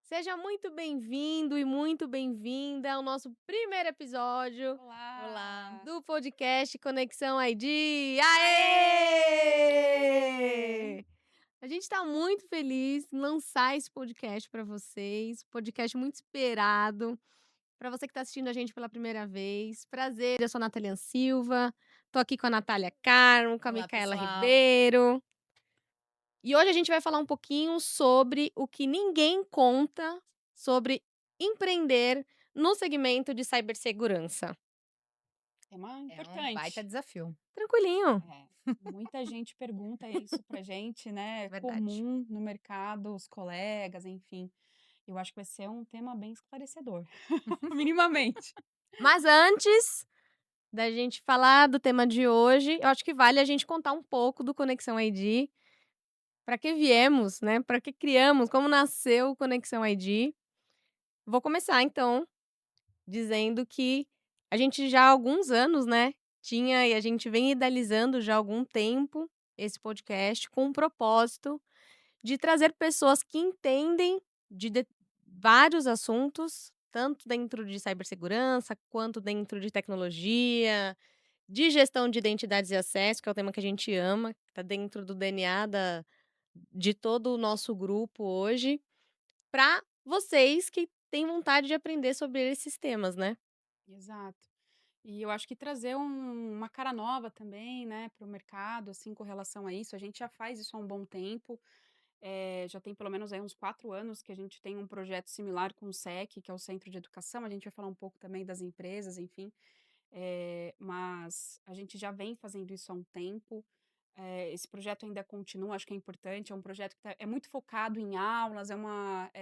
Seja muito bem-vindo e muito bem-vinda ao nosso primeiro episódio Olá! do podcast Conexão ID. Aê! Aê! A gente está muito feliz em lançar esse podcast para vocês, podcast muito esperado. Para você que está assistindo a gente pela primeira vez, prazer, eu sou a Nataliana Silva, tô aqui com a Natália Carmo, com a Olá, Micaela pessoal. Ribeiro. E hoje a gente vai falar um pouquinho sobre o que ninguém conta sobre empreender no segmento de cibersegurança. Tema É um baita importante. desafio. Tranquilinho, É, muita gente pergunta isso pra gente, né? É verdade. comum no mercado, os colegas, enfim. Eu acho que vai ser um tema bem esclarecedor, minimamente. Mas antes da gente falar do tema de hoje, eu acho que vale a gente contar um pouco do Conexão ID, para que viemos, né? Para que criamos, como nasceu o Conexão ID. Vou começar então dizendo que a gente já há alguns anos, né, tinha e a gente vem idealizando já há algum tempo esse podcast com o propósito de trazer pessoas que entendem de vários assuntos, tanto dentro de cibersegurança, quanto dentro de tecnologia, de gestão de identidades e acesso, que é o tema que a gente ama, que tá dentro do DNA de todo o nosso grupo hoje, para vocês que têm vontade de aprender sobre esses temas, né. Exato. E eu acho que trazer uma cara nova também, né, para o mercado, assim, com relação a isso. A gente já faz isso há um bom tempo. Já tem pelo menos aí uns 4 anos que a gente tem um projeto similar com o SEC, que é o Centro de Educação. A gente vai falar um pouco também das empresas, enfim. Mas a gente já vem fazendo isso há um tempo. Esse projeto ainda continua, acho que é importante. É um projeto que é muito focado em aulas,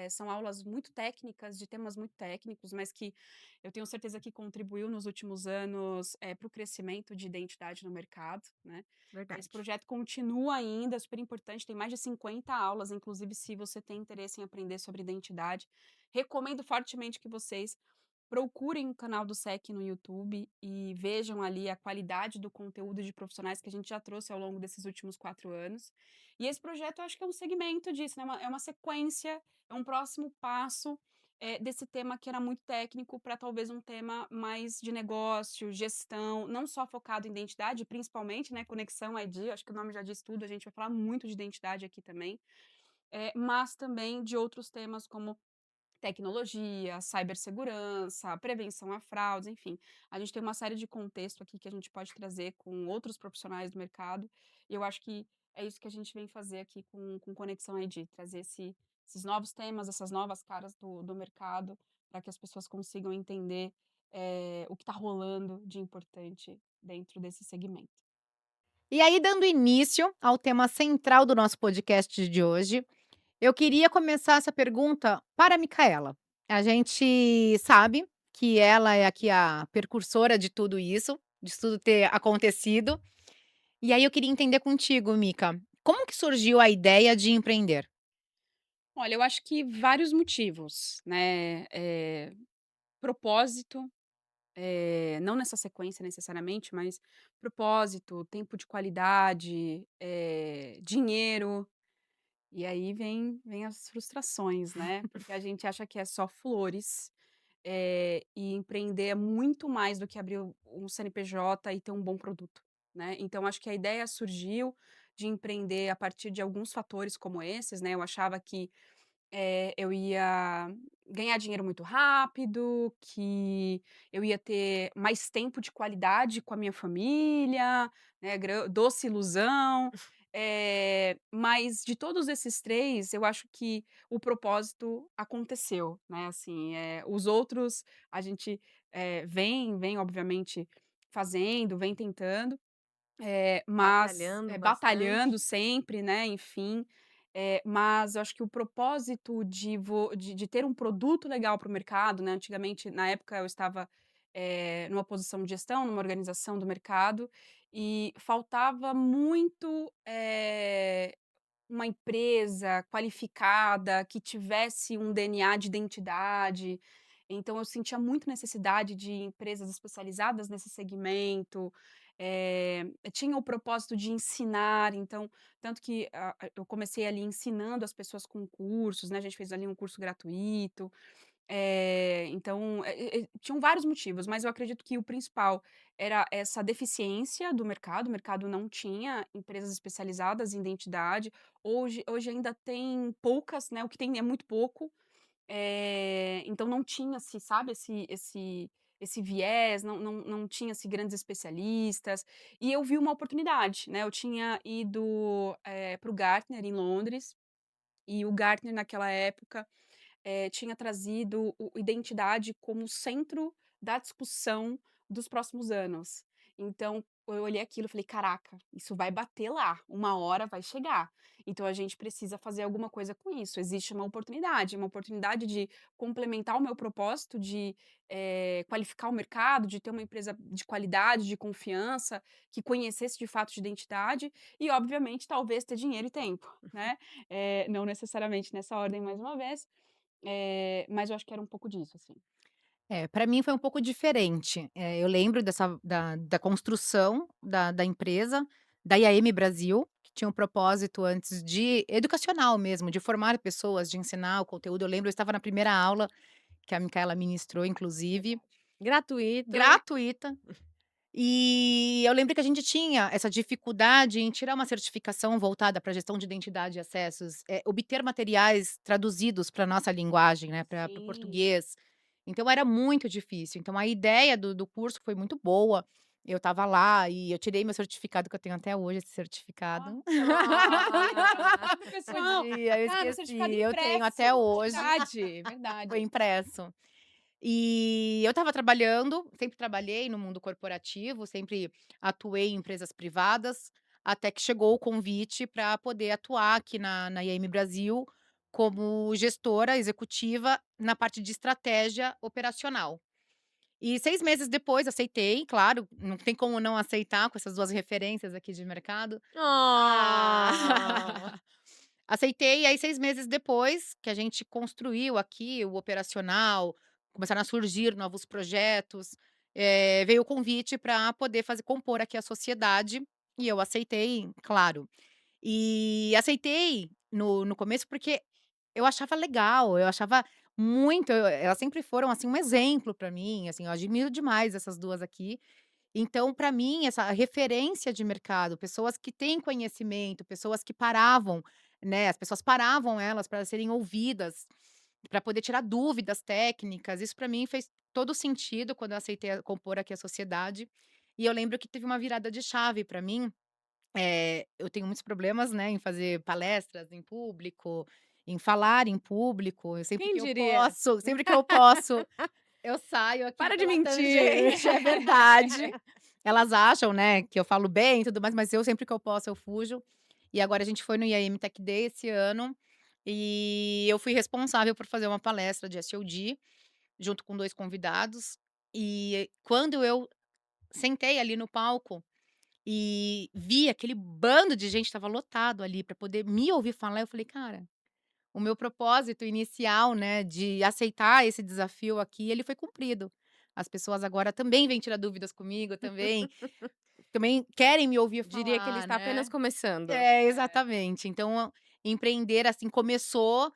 são aulas muito técnicas, de temas muito técnicos, mas que eu tenho certeza que contribuiu nos últimos anos para o crescimento de identidade no mercado, né? Esse Verdade. projeto continua ainda, super importante, tem mais de 50 aulas, inclusive se você tem interesse em aprender sobre identidade, recomendo fortemente que vocês procurem o canal do SEC no YouTube e vejam ali a qualidade do conteúdo de profissionais que a gente já trouxe ao longo desses últimos 4 anos. E esse projeto eu acho que é um segmento disso, né, é uma sequência, é um próximo passo, desse tema que era muito técnico para talvez um tema mais de negócio, gestão, não só focado em identidade, principalmente, né, conexão ID, acho que o nome já diz tudo, a gente vai falar muito de identidade aqui também, mas também de outros temas como tecnologia, cibersegurança, prevenção a fraudes, enfim. A gente tem uma série de contexto aqui que a gente pode trazer com outros profissionais do mercado, e eu acho que é isso que a gente vem fazer aqui com Conexão ID, trazer esses novos temas, essas novas caras do mercado, para que as pessoas consigam entender o que está rolando de importante dentro desse segmento. E aí, dando início ao tema central do nosso podcast de hoje, eu queria começar essa pergunta para a Micaela. A gente sabe que ela é aqui a precursora de tudo isso, de tudo ter acontecido. E aí eu queria entender contigo, Mica, como que surgiu a ideia de empreender? Olha, eu acho que vários motivos, né? Propósito, não nessa sequência necessariamente, mas propósito, tempo de qualidade, dinheiro, e aí vem as frustrações, né, porque a gente acha que é só flores, e empreender é muito mais do que abrir um CNPJ e ter um bom produto, né. Então acho que a ideia surgiu de empreender a partir de alguns fatores como esses, né, eu achava que eu ia ganhar dinheiro muito rápido, que eu ia ter mais tempo de qualidade com a minha família, né, doce ilusão, mas de todos esses 3 eu acho que o propósito aconteceu, né, assim, os outros a gente, vem obviamente fazendo, vem tentando, mas Batalhando batalhando bastante. sempre, né, enfim, mas eu acho que o propósito de ter um produto legal para o mercado, né, antigamente, na época eu estava, numa posição de gestão, numa organização do mercado, e faltava muito, uma empresa qualificada, que tivesse um DNA de identidade. Então eu sentia muito necessidade de empresas especializadas nesse segmento, tinha o propósito de ensinar, então tanto que eu comecei ali ensinando as pessoas com cursos, né, a gente fez ali um curso gratuito, então, tinham vários motivos, mas eu acredito que o principal era essa deficiência do mercado, o mercado não tinha empresas especializadas em identidade, hoje ainda tem poucas, né, o que tem é muito pouco, então não tinha-se, sabe, esse viés, não tinha-se grandes especialistas, e eu vi uma oportunidade, né, eu tinha ido, para o Gartner em Londres, e o Gartner naquela época tinha trazido o identidade como centro da discussão dos próximos anos. Então, eu olhei aquilo e falei: "Caraca, isso vai bater lá, uma hora vai chegar. Então a gente precisa fazer alguma coisa com isso. Existe uma oportunidade de complementar o meu propósito de, qualificar o mercado, de ter uma empresa de qualidade, de confiança, que conhecesse de fato de identidade e, obviamente, talvez ter dinheiro e tempo", né. Não necessariamente nessa ordem mais uma vez, mas eu acho que era um pouco disso, assim. É, para mim foi um pouco diferente. Eu lembro da construção da empresa, da IAM Brasil, que tinha um propósito antes de educacional mesmo, de formar pessoas, de ensinar o conteúdo. Eu lembro, eu estava na primeira aula, que a Micaela ministrou inclusive, Verdade. Gratuito. gratuita, e eu lembro que a gente tinha essa dificuldade em tirar uma certificação voltada para gestão de identidade e acessos, obter materiais traduzidos para nossa linguagem, né, para o Sim. português. Então era muito difícil. Então a ideia do curso foi muito boa. Eu estava lá e eu tirei meu certificado, que eu tenho até hoje esse Ó. certificado. Ah, pessoal, Podia, eu cara, certificado esqueci. Eu tenho até impresso. hoje, Verdade, foi verdade. impresso. E eu estava trabalhando, sempre trabalhei no mundo corporativo, sempre atuei em empresas privadas, até que chegou o convite para poder atuar aqui na IAM Brasil como gestora executiva na parte de estratégia operacional. E 6 meses depois aceitei, claro, não tem como não aceitar com essas 2 referências aqui de mercado. Ah. Oh. Aceitei, e aí 6 meses depois que a gente construiu aqui o operacional, começaram a surgir novos projetos, veio o convite para poder fazer compor aqui a sociedade, e eu aceitei, claro. E aceitei no começo, porque eu achava legal, eu achava muito elas sempre foram, assim, um exemplo para mim, assim, eu admiro demais essas 2 aqui. Então, para mim, essa referência de mercado, pessoas que têm conhecimento, pessoas que paravam, né, as pessoas paravam elas para serem ouvidas, para poder tirar dúvidas técnicas, isso para mim fez todo sentido quando eu aceitei compor aqui a sociedade. E eu lembro que teve uma virada de chave para mim, eu tenho muitos problemas, né, em fazer palestras em público, em falar em público, eu Quem diria? sempre que eu posso eu saio aqui Para de pela mentir. tangente, é verdade. Elas acham, né, que eu falo bem e tudo mais, mas eu sempre que eu posso eu fujo. E agora a gente foi no IAM Tech Day esse ano, e eu fui responsável por fazer uma palestra de SOD, junto com 2 convidados, e quando eu sentei ali no palco, e vi aquele bando de gente, estava lotado ali para poder me ouvir falar, eu falei: "Cara, o meu propósito inicial, né, de aceitar esse desafio aqui, ele foi cumprido. As pessoas agora também vêm tirar dúvidas comigo, também querem me ouvir Diria que ele falar, está apenas né". começando. É, É. exatamente. Então, empreender, assim, começou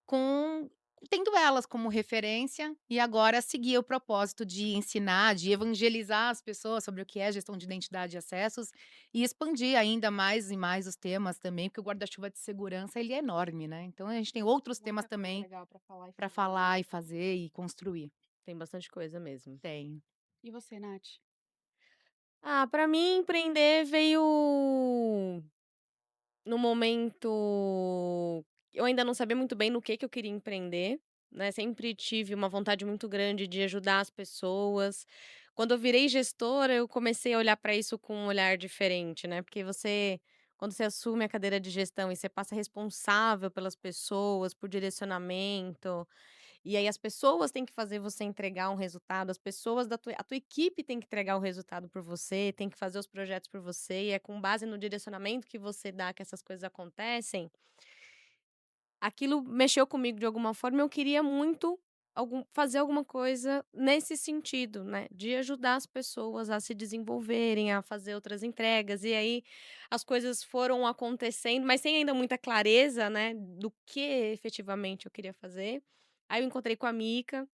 com tendo elas como referência, e agora seguir o propósito de ensinar, de evangelizar as pessoas sobre o que é gestão de identidade e acessos, e expandir ainda mais e mais os temas também, porque o guarda-chuva de segurança ele é enorme, né. Então a gente tem outros temas Muita coisa também legal para falar e para fazer, falar né. e fazer e construir. Tem bastante coisa mesmo. Tem. E você, Nath? Ah, pra mim empreender veio no momento eu ainda não sabia muito bem no que eu queria empreender, né, sempre tive uma vontade muito grande de ajudar as pessoas. Quando eu virei gestora, eu comecei a olhar pra isso com um olhar diferente, né, porque quando você assume a cadeira de gestão e você passa responsável pelas pessoas, por direcionamento, e aí as pessoas têm que fazer você entregar um resultado, as pessoas da tua a tua equipe tem que entregar o resultado por você, tem que fazer os projetos por você, e é com base no direcionamento que você dá que essas coisas acontecem. Aquilo mexeu comigo de alguma forma, eu queria muito fazer alguma coisa nesse sentido, né, de ajudar as pessoas a se desenvolverem, a fazer outras entregas. E aí as coisas foram acontecendo, mas sem ainda muita clareza, né, do que efetivamente eu queria fazer. Aí eu encontrei com a Mica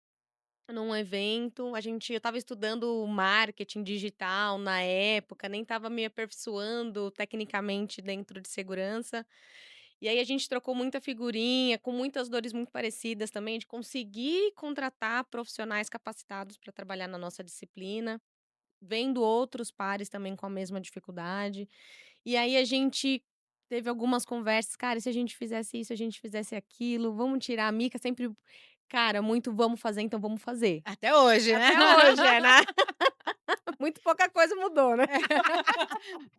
num evento, eu estava estudando marketing digital na época, nem estava me aperfeiçoando tecnicamente dentro de segurança. E aí a gente trocou muita figurinha, com muitas dores muito parecidas também, de conseguir contratar profissionais capacitados para trabalhar na nossa disciplina, vendo outros pares também com a mesma dificuldade. E aí a gente teve algumas conversas: "Cara, e se a gente fizesse isso, a gente fizesse aquilo, vamos tirar", a Mica sempre, cara, muito "vamos fazer, então vamos fazer". Até hoje, né? Até hoje, é, né. Muito pouca coisa mudou, né.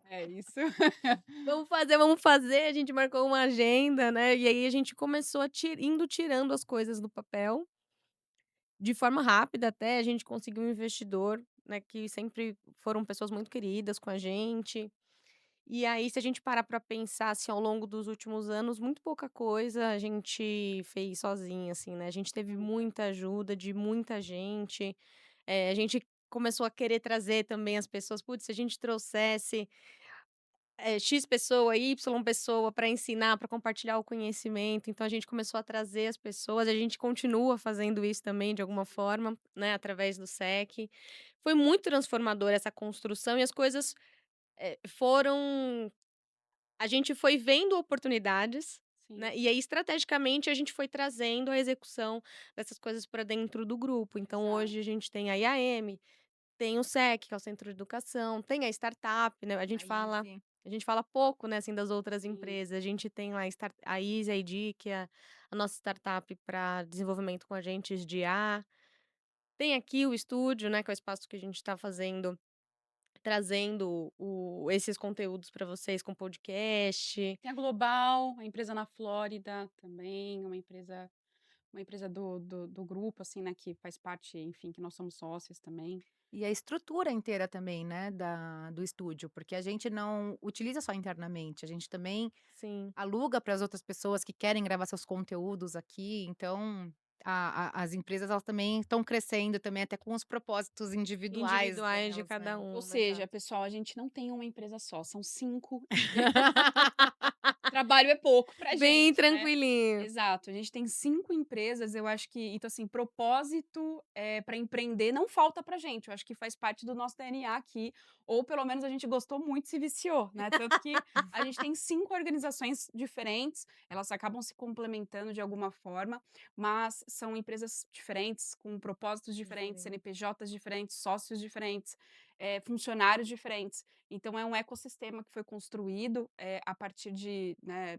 É isso. Vamos fazer", a gente marcou uma agenda, né, e aí a gente começou a indo tirando as coisas do papel, de forma rápida até, a gente conseguiu um investidor, né, que sempre foram pessoas muito queridas com a gente. E aí, se a gente parar pra pensar, assim, ao longo dos últimos anos, muito pouca coisa a gente fez sozinha, assim, né, a gente teve Hum. muita ajuda de muita gente, a gente começou a querer trazer também as pessoas: "Putz, se a gente trouxesse, X pessoa, Y pessoa para ensinar, para compartilhar o conhecimento", então a gente começou a trazer as pessoas, a gente continua fazendo isso também de alguma forma, né, através do SEC. Foi muito transformador essa construção e as coisas, foram a gente foi vendo oportunidades, Sim, né, e aí estrategicamente a gente foi trazendo a execução dessas coisas para dentro do grupo. Então hoje a exato. gente tem a IAM, tem o SEC, que é o Centro de Educação, tem a startup, né, a A gente fala Easy. a gente fala pouco, né, assim, das outras Sim. empresas. A gente tem lá a Easy ID, que é a nossa startup para desenvolvimento com agentes de IA. Tem aqui o estúdio, né, que é o espaço que a gente está fazendo trazendo esses conteúdos para vocês com podcast. Tem a Global, a empresa na Flórida também, uma empresa do grupo, assim, né, que faz parte, enfim, que nós somos sócios também. E a estrutura inteira também, né, do estúdio, porque a gente não utiliza só internamente, a gente também Sim, aluga para as outras pessoas que querem gravar seus conteúdos aqui, então as empresas elas também estão crescendo também até com os propósitos individuais individuais de delas, cada né. Ou um, seja, exato. pessoal, a gente não tem uma empresa só, são 5 trabalho é pouco pra Bem gente, né. tranquilinho. Exato, a gente tem 5 empresas, eu acho que então, assim, propósito, pra empreender não falta pra gente, eu acho que faz parte do nosso DNA aqui, ou pelo menos a gente gostou muito e se viciou, né, tanto que a gente tem 5 organizações diferentes, elas acabam se complementando de alguma forma, mas são empresas diferentes, com propósitos diferentes, Diferente. CNPJs diferentes, sócios diferentes, funcionários diferentes. Então é um ecossistema que foi construído, a partir de, né,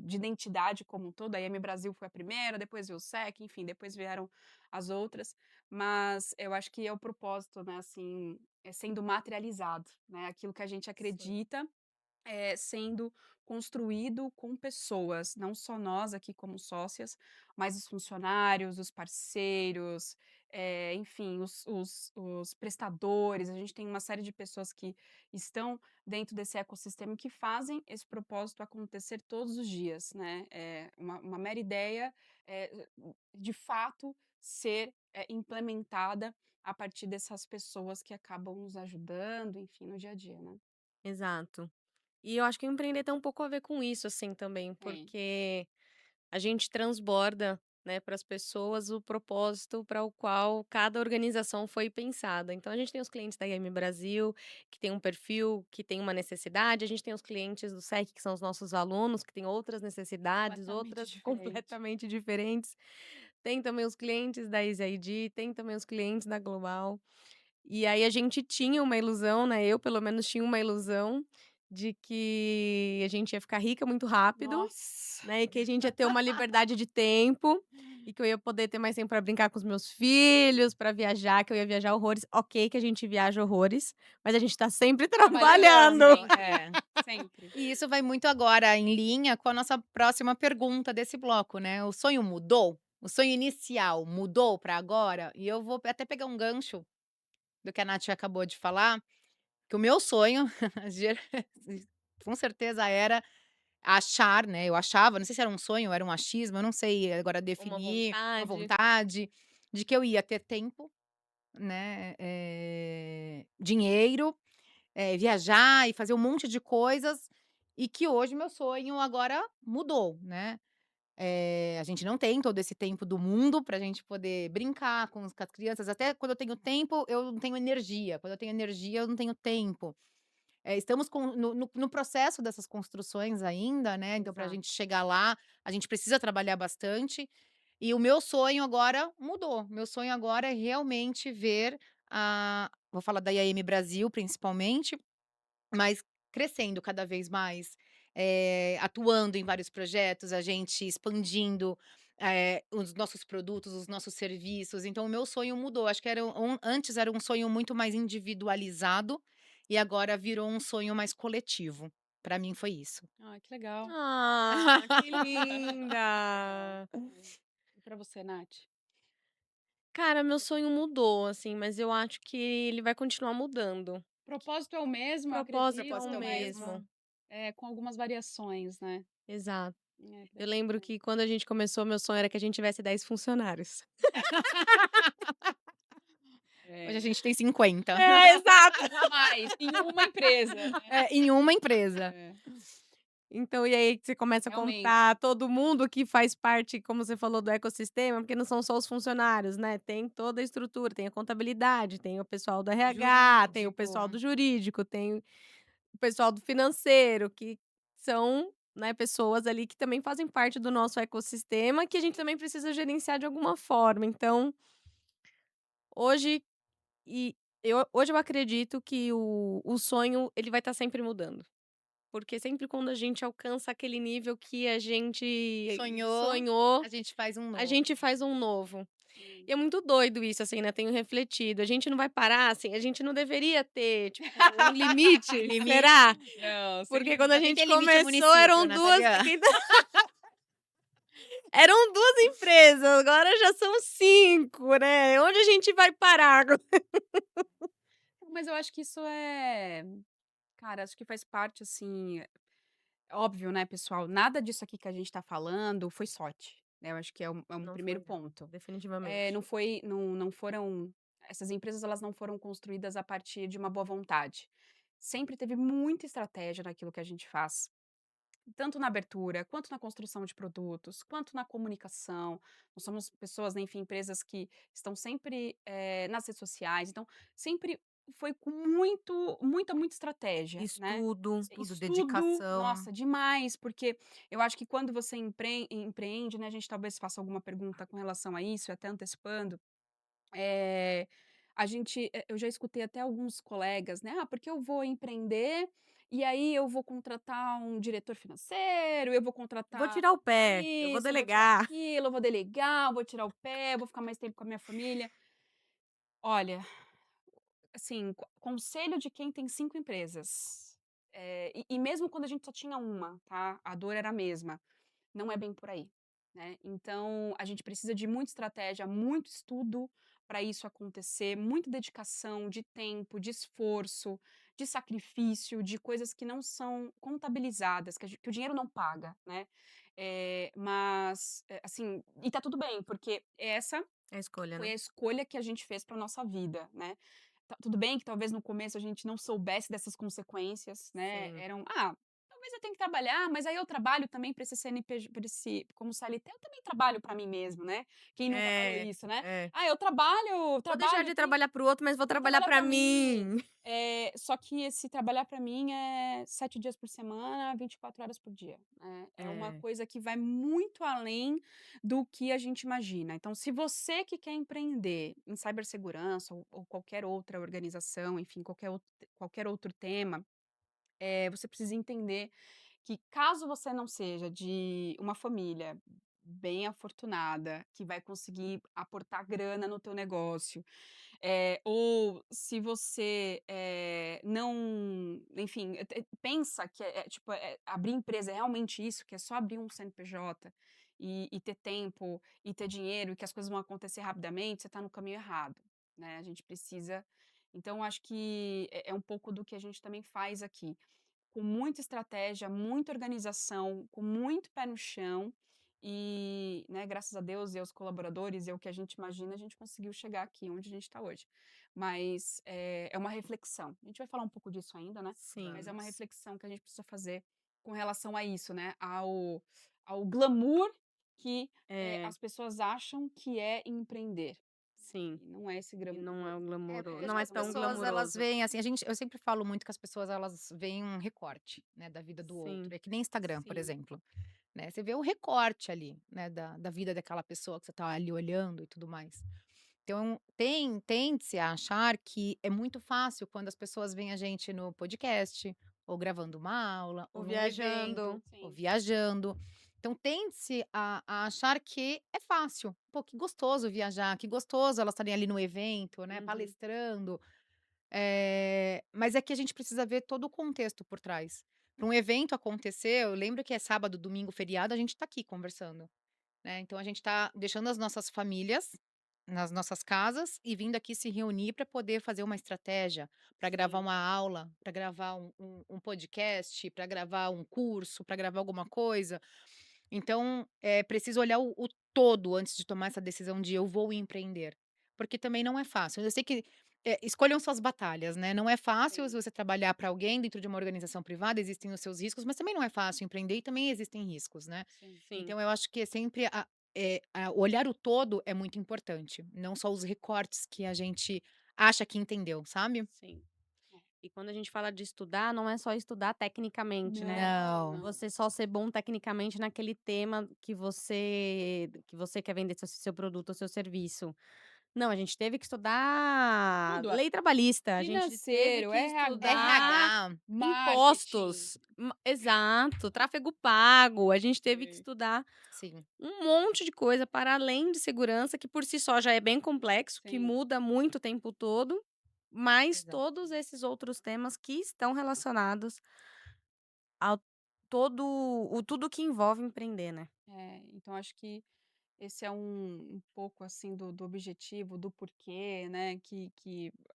de identidade como um todo, a IM Brasil foi a primeira, depois veio o SEC, enfim, depois vieram as outras, mas eu acho que é o propósito, né, assim, sendo materializado, né, aquilo que a gente Sim. acredita sendo construído com pessoas, não só nós aqui como sócias, mas os funcionários, os parceiros, enfim, os prestadores. A gente tem uma série de pessoas que estão dentro desse ecossistema e que fazem esse propósito acontecer todos os dias, né? Uma mera ideia, de fato, ser implementada a partir dessas pessoas que acabam nos ajudando, enfim, no dia a dia, né? Exato. E eu acho que o empreender tem um pouco a ver com isso, assim, também, Tem. porque a gente transborda, né, para as pessoas o propósito para o qual cada organização foi pensada. Então a gente tem os clientes da IM Brasil, que tem um perfil, que tem uma necessidade, a gente tem os clientes do SEC, que são os nossos alunos, que têm outras necessidades, Completamente outras diferente. completamente diferentes. Tem também os clientes da Easy ID, tem também os clientes da Global. E aí a gente tinha uma ilusão, né, eu pelo menos tinha uma ilusão de que a gente ia ficar rica muito rápido, Nossa. né, e que a gente ia ter uma liberdade de tempo, e que eu ia poder ter mais tempo para brincar com os meus filhos, para viajar, que eu ia viajar horrores. Ok que a gente viaja horrores, mas a gente tá sempre Trabalhando, trabalhando. sempre. E isso vai muito agora em linha com a nossa próxima pergunta desse bloco, né, o sonho mudou? O sonho inicial mudou para agora? E eu vou até pegar um gancho do que a Nath acabou de falar, que o meu sonho, ger com certeza era achar, né, eu achava, não sei se era um sonho ou era um achismo, eu não sei agora Uma definir, uma vontade. vontade, de que eu ia ter tempo, né, dinheiro, viajar e fazer um monte de coisas, e que hoje meu sonho agora mudou, né. A gente não tem todo esse tempo do mundo pra gente poder brincar com as crianças, até quando eu tenho tempo, eu não tenho energia, quando eu tenho energia, eu não tenho tempo. Estamos no processo dessas construções ainda, né, então pra Exato. gente chegar lá, a gente precisa trabalhar bastante, e o meu sonho agora mudou, meu sonho agora é realmente ver a vou falar da IAM Brasil principalmente, mas crescendo cada vez mais, atuando em vários projetos, a gente expandindo, os nossos produtos, os nossos serviços, então o meu sonho mudou, acho que antes era um sonho muito mais individualizado, e agora virou um sonho mais coletivo. Para mim foi isso. Ai, que legal. Ah, que Legal. linda! E pra você, Nath? Cara, meu sonho mudou, assim, mas eu acho que ele vai continuar mudando. O propósito é o mesmo, eu Propósito é acredito, o Propósito é o mas, mesmo. mesmo. com algumas variações, né. Exato. É, Eu lembro bacana. que quando a gente começou, meu sonho era que a gente tivesse 10 funcionários. Hoje a É. gente tem 50. É, exato. Mais, em uma empresa, né. Em uma empresa. É, Então, e aí você começa a realmente. contar todo mundo que faz parte, como você falou, do ecossistema, porque não são só os funcionários, né, tem toda a estrutura, tem a contabilidade, tem o pessoal do RH, tem o pessoal Jurídico. do jurídico, tem o pessoal do financeiro, que são, né, pessoas ali que também fazem parte do nosso ecossistema, que a gente também precisa gerenciar de alguma forma. Então, hoje e hoje eu acredito que o sonho, ele vai estar sempre mudando. Porque sempre quando a gente alcança aquele nível que a gente Sonhou, sonhou, a gente faz um a novo. gente faz um novo. Sim. E é muito doido isso, assim, né, tenho refletido. A gente não vai parar, assim, a gente não deveria ter, tipo, um limite, Limite. será? Não, sem Porque quando a Só quem gente tem limite é começou município, eram 2 Natalia. eram 2 empresas, agora já são 5, né, onde a gente vai parar? mas eu acho que isso cara, acho que faz parte, assim, óbvio, né, pessoal, nada disso aqui que a gente tá falando foi sorte, né, eu acho que é um Não primeiro foi não, ponto. definitivamente. Não foram essas empresas, elas não foram construídas a partir de uma boa vontade. Sempre teve muita estratégia naquilo que a gente faz, tanto na abertura, quanto na construção de produtos, quanto na comunicação. Nós somos pessoas, né, enfim, empresas que estão sempre, nas redes sociais, então sempre foi com muita estratégia, né. Estudo, Estudo, dedicação. nossa, demais, porque eu acho que quando você empreende, né, a gente talvez faça alguma pergunta com relação a isso, até antecipando, eh, eu já escutei até alguns colegas, né: "Ah, porque eu vou empreender, e aí eu vou contratar um diretor financeiro, eu vou Vou contratar tirar o pé, eu vou isso, eu vou tirar delegar. aquilo, eu vou delegar, eu vou tirar o pé, eu vou ficar mais tempo com a minha família". Olha, assim, conselho de quem tem 5 empresas, e mesmo quando a gente só tinha uma, tá, a dor era a mesma. Não é bem por aí, né. Então, a gente precisa de muita estratégia, muito estudo para isso acontecer, muita dedicação de tempo, de esforço, de sacrifício, de coisas que não são contabilizadas, que o dinheiro não paga, né. Mas, assim, e tá tudo bem, porque essa É a escolha, foi né. a escolha que a gente fez para nossa vida, né. Tudo bem que talvez no começo a gente não soubesse dessas consequências, né, Sim. talvez eu tenha que trabalhar, mas aí eu trabalho também para esse CNPJ, para esse como CLT, eu também trabalho para mim mesmo, né. Quem nunca falou É, isso, né. é. "Ah, eu trabalho Vou deixar trabalho de aqui, trabalhar para o outro, mas vou vou trabalhar trabalhar para para mim". mim. Só que esse trabalhar para mim é 7 dias por semana, 24 horas por dia, né. É uma É, coisa que vai muito além do que a gente imagina. Então, se você que quer empreender em cibersegurança ou qualquer outra organização, enfim, qualquer outro tema, você precisa entender que caso você não seja de uma família bem afortunada, que vai conseguir aportar grana no teu negócio, ou se você, não, enfim, pensa que tipo, abrir empresa é realmente isso, que é só abrir um CNPJ e ter tempo, e ter dinheiro, e que as coisas vão acontecer rapidamente, você está no caminho errado, né, a gente precisa, então eu acho que é um pouco do que a gente também faz aqui. com muita estratégia, muita organização, com muito pé no chão e, né, graças a Deus e aos colaboradores e ao que a gente imagina, a gente conseguiu chegar aqui onde a gente está hoje. Mas é uma reflexão. A gente vai falar um pouco disso ainda, né? Mas é uma Vamos. reflexão que a gente precisa fazer com relação a isso, né? Ao glamour que É, as pessoas acham que é empreender. sim. E não é esse E não é o É, glamouroso, porque é, acho não que é as não é tão o pessoas glamour. elas glamouroso. veem, assim, eu sempre falo muito que as pessoas elas veem um recorte, né, da vida do outro. Sim, É que nem Instagram, por Sim, exemplo, né, você vê o recorte ali, né, da vida daquela pessoa que você tá ali olhando e tudo mais. Então, tende-se a achar que é muito fácil quando as pessoas veem a gente no podcast, ou gravando uma aula, ou ou num evento, viajando. ou sim, viajando. Então, tende-se a achar que é fácil. Pô, que gostoso viajar, que gostoso elas estarem ali no evento, né, uhum, palestrando. Mas é que a gente precisa ver todo o contexto por trás. Para um evento acontecer, eu lembro que é sábado, domingo, feriado, a gente está aqui conversando. Né, então a gente está deixando as nossas famílias nas nossas casas e vindo aqui se reunir para poder fazer uma estratégia, para gravar sim, uma aula, para gravar um podcast, para gravar um curso, para gravar alguma coisa. Então, é preciso olhar o todo antes de tomar essa decisão de eu vou empreender, porque também não é fácil. Eu sei que, escolham suas batalhas, né, não é fácil se sim, você trabalhar para alguém dentro de uma organização privada, existem os seus riscos, mas também não é fácil empreender e também existem riscos, né. sim, Sim, Então eu acho que é sempre olhar o todo é muito importante, não só os recortes que a gente acha que entendeu, sabe? sim. é. E quando a gente fala de estudar, não é só estudar tecnicamente, né. Não, Não, não. Você só ser bom tecnicamente naquele tema que você quer vender seu produto ou seu serviço. Não, a gente teve que estudar Tudo, lei trabalhista, a gente teve financeiro, que RH, estudar RH, marketing. impostos, exato, tráfego pago, a gente teve que Sim, estudar sim, um monte de coisa para além de segurança, que por si só já é bem complexo, que sim, muda muito o tempo todo, mas exato. todos esses outros temas que estão relacionados ao tudo que envolve empreender, né. então acho que esse é um pouco, assim, do objetivo, do porquê, né, que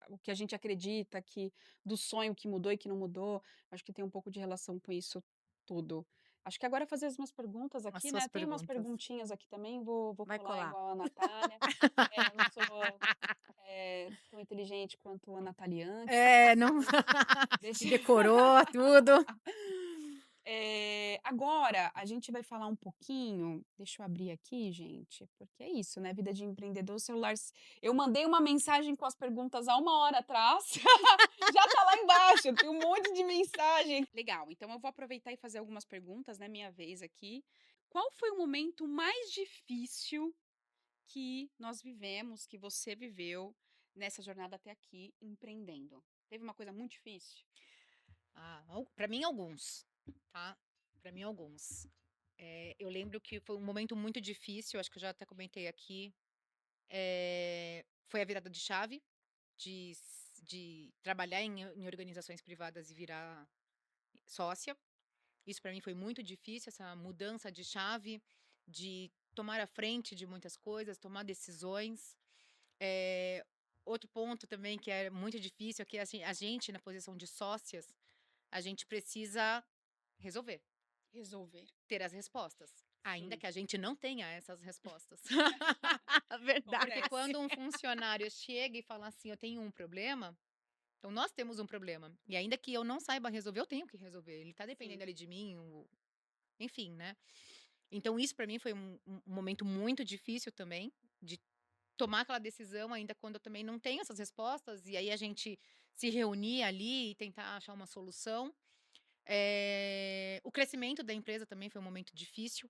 o que a gente acredita, que do sonho que mudou e que não mudou, acho que tem um pouco de relação com isso tudo. Acho que agora fazer as minhas perguntas As aqui, suas né, tem umas perguntas. perguntinhas aqui também, vou Vai colar colar. igual a Natália. Não sou, tão inteligente quanto a Natalianque, É, não deixa decorou tudo. Agora a gente vai falar um pouquinho deixa eu abrir aqui, gente, porque é isso, né, vida de empreendedor, o celular eu mandei uma mensagem com as perguntas há 1 hora atrás, já tá lá embaixo, tem um monte de mensagem. Legal, então eu vou aproveitar e fazer algumas perguntas, né, minha vez aqui. Qual foi o momento mais difícil que nós vivemos, que você viveu nessa jornada até aqui empreendendo? Teve uma coisa muito difícil? Para mim alguns, tá? Para mim alguns. Eu lembro que foi um momento muito difícil, acho que eu já até comentei aqui, foi a virada de chave de trabalhar em organizações privadas e virar sócia. Isso para mim foi muito difícil, essa mudança de chave, de tomar a frente de muitas coisas, tomar decisões. Eh, Outro ponto também que é muito difícil é que, assim, a gente na posição de sócias, a gente precisa resolver, Resolver. ter as respostas, ainda Sim. que a gente não tenha essas respostas. Porque Verdade. Acontece. quando um funcionário chega e fala assim: "Eu tenho um problema", então nós temos um problema, e ainda que eu não saiba resolver, eu tenho que resolver, ele tá Sim, dependendo ali de mim, enfim, né. Então isso para mim foi um momento muito difícil também, de tomar aquela decisão ainda quando eu também não tenho essas respostas, e aí a gente se reunir ali e tentar achar uma solução. O crescimento da empresa também foi um momento difícil,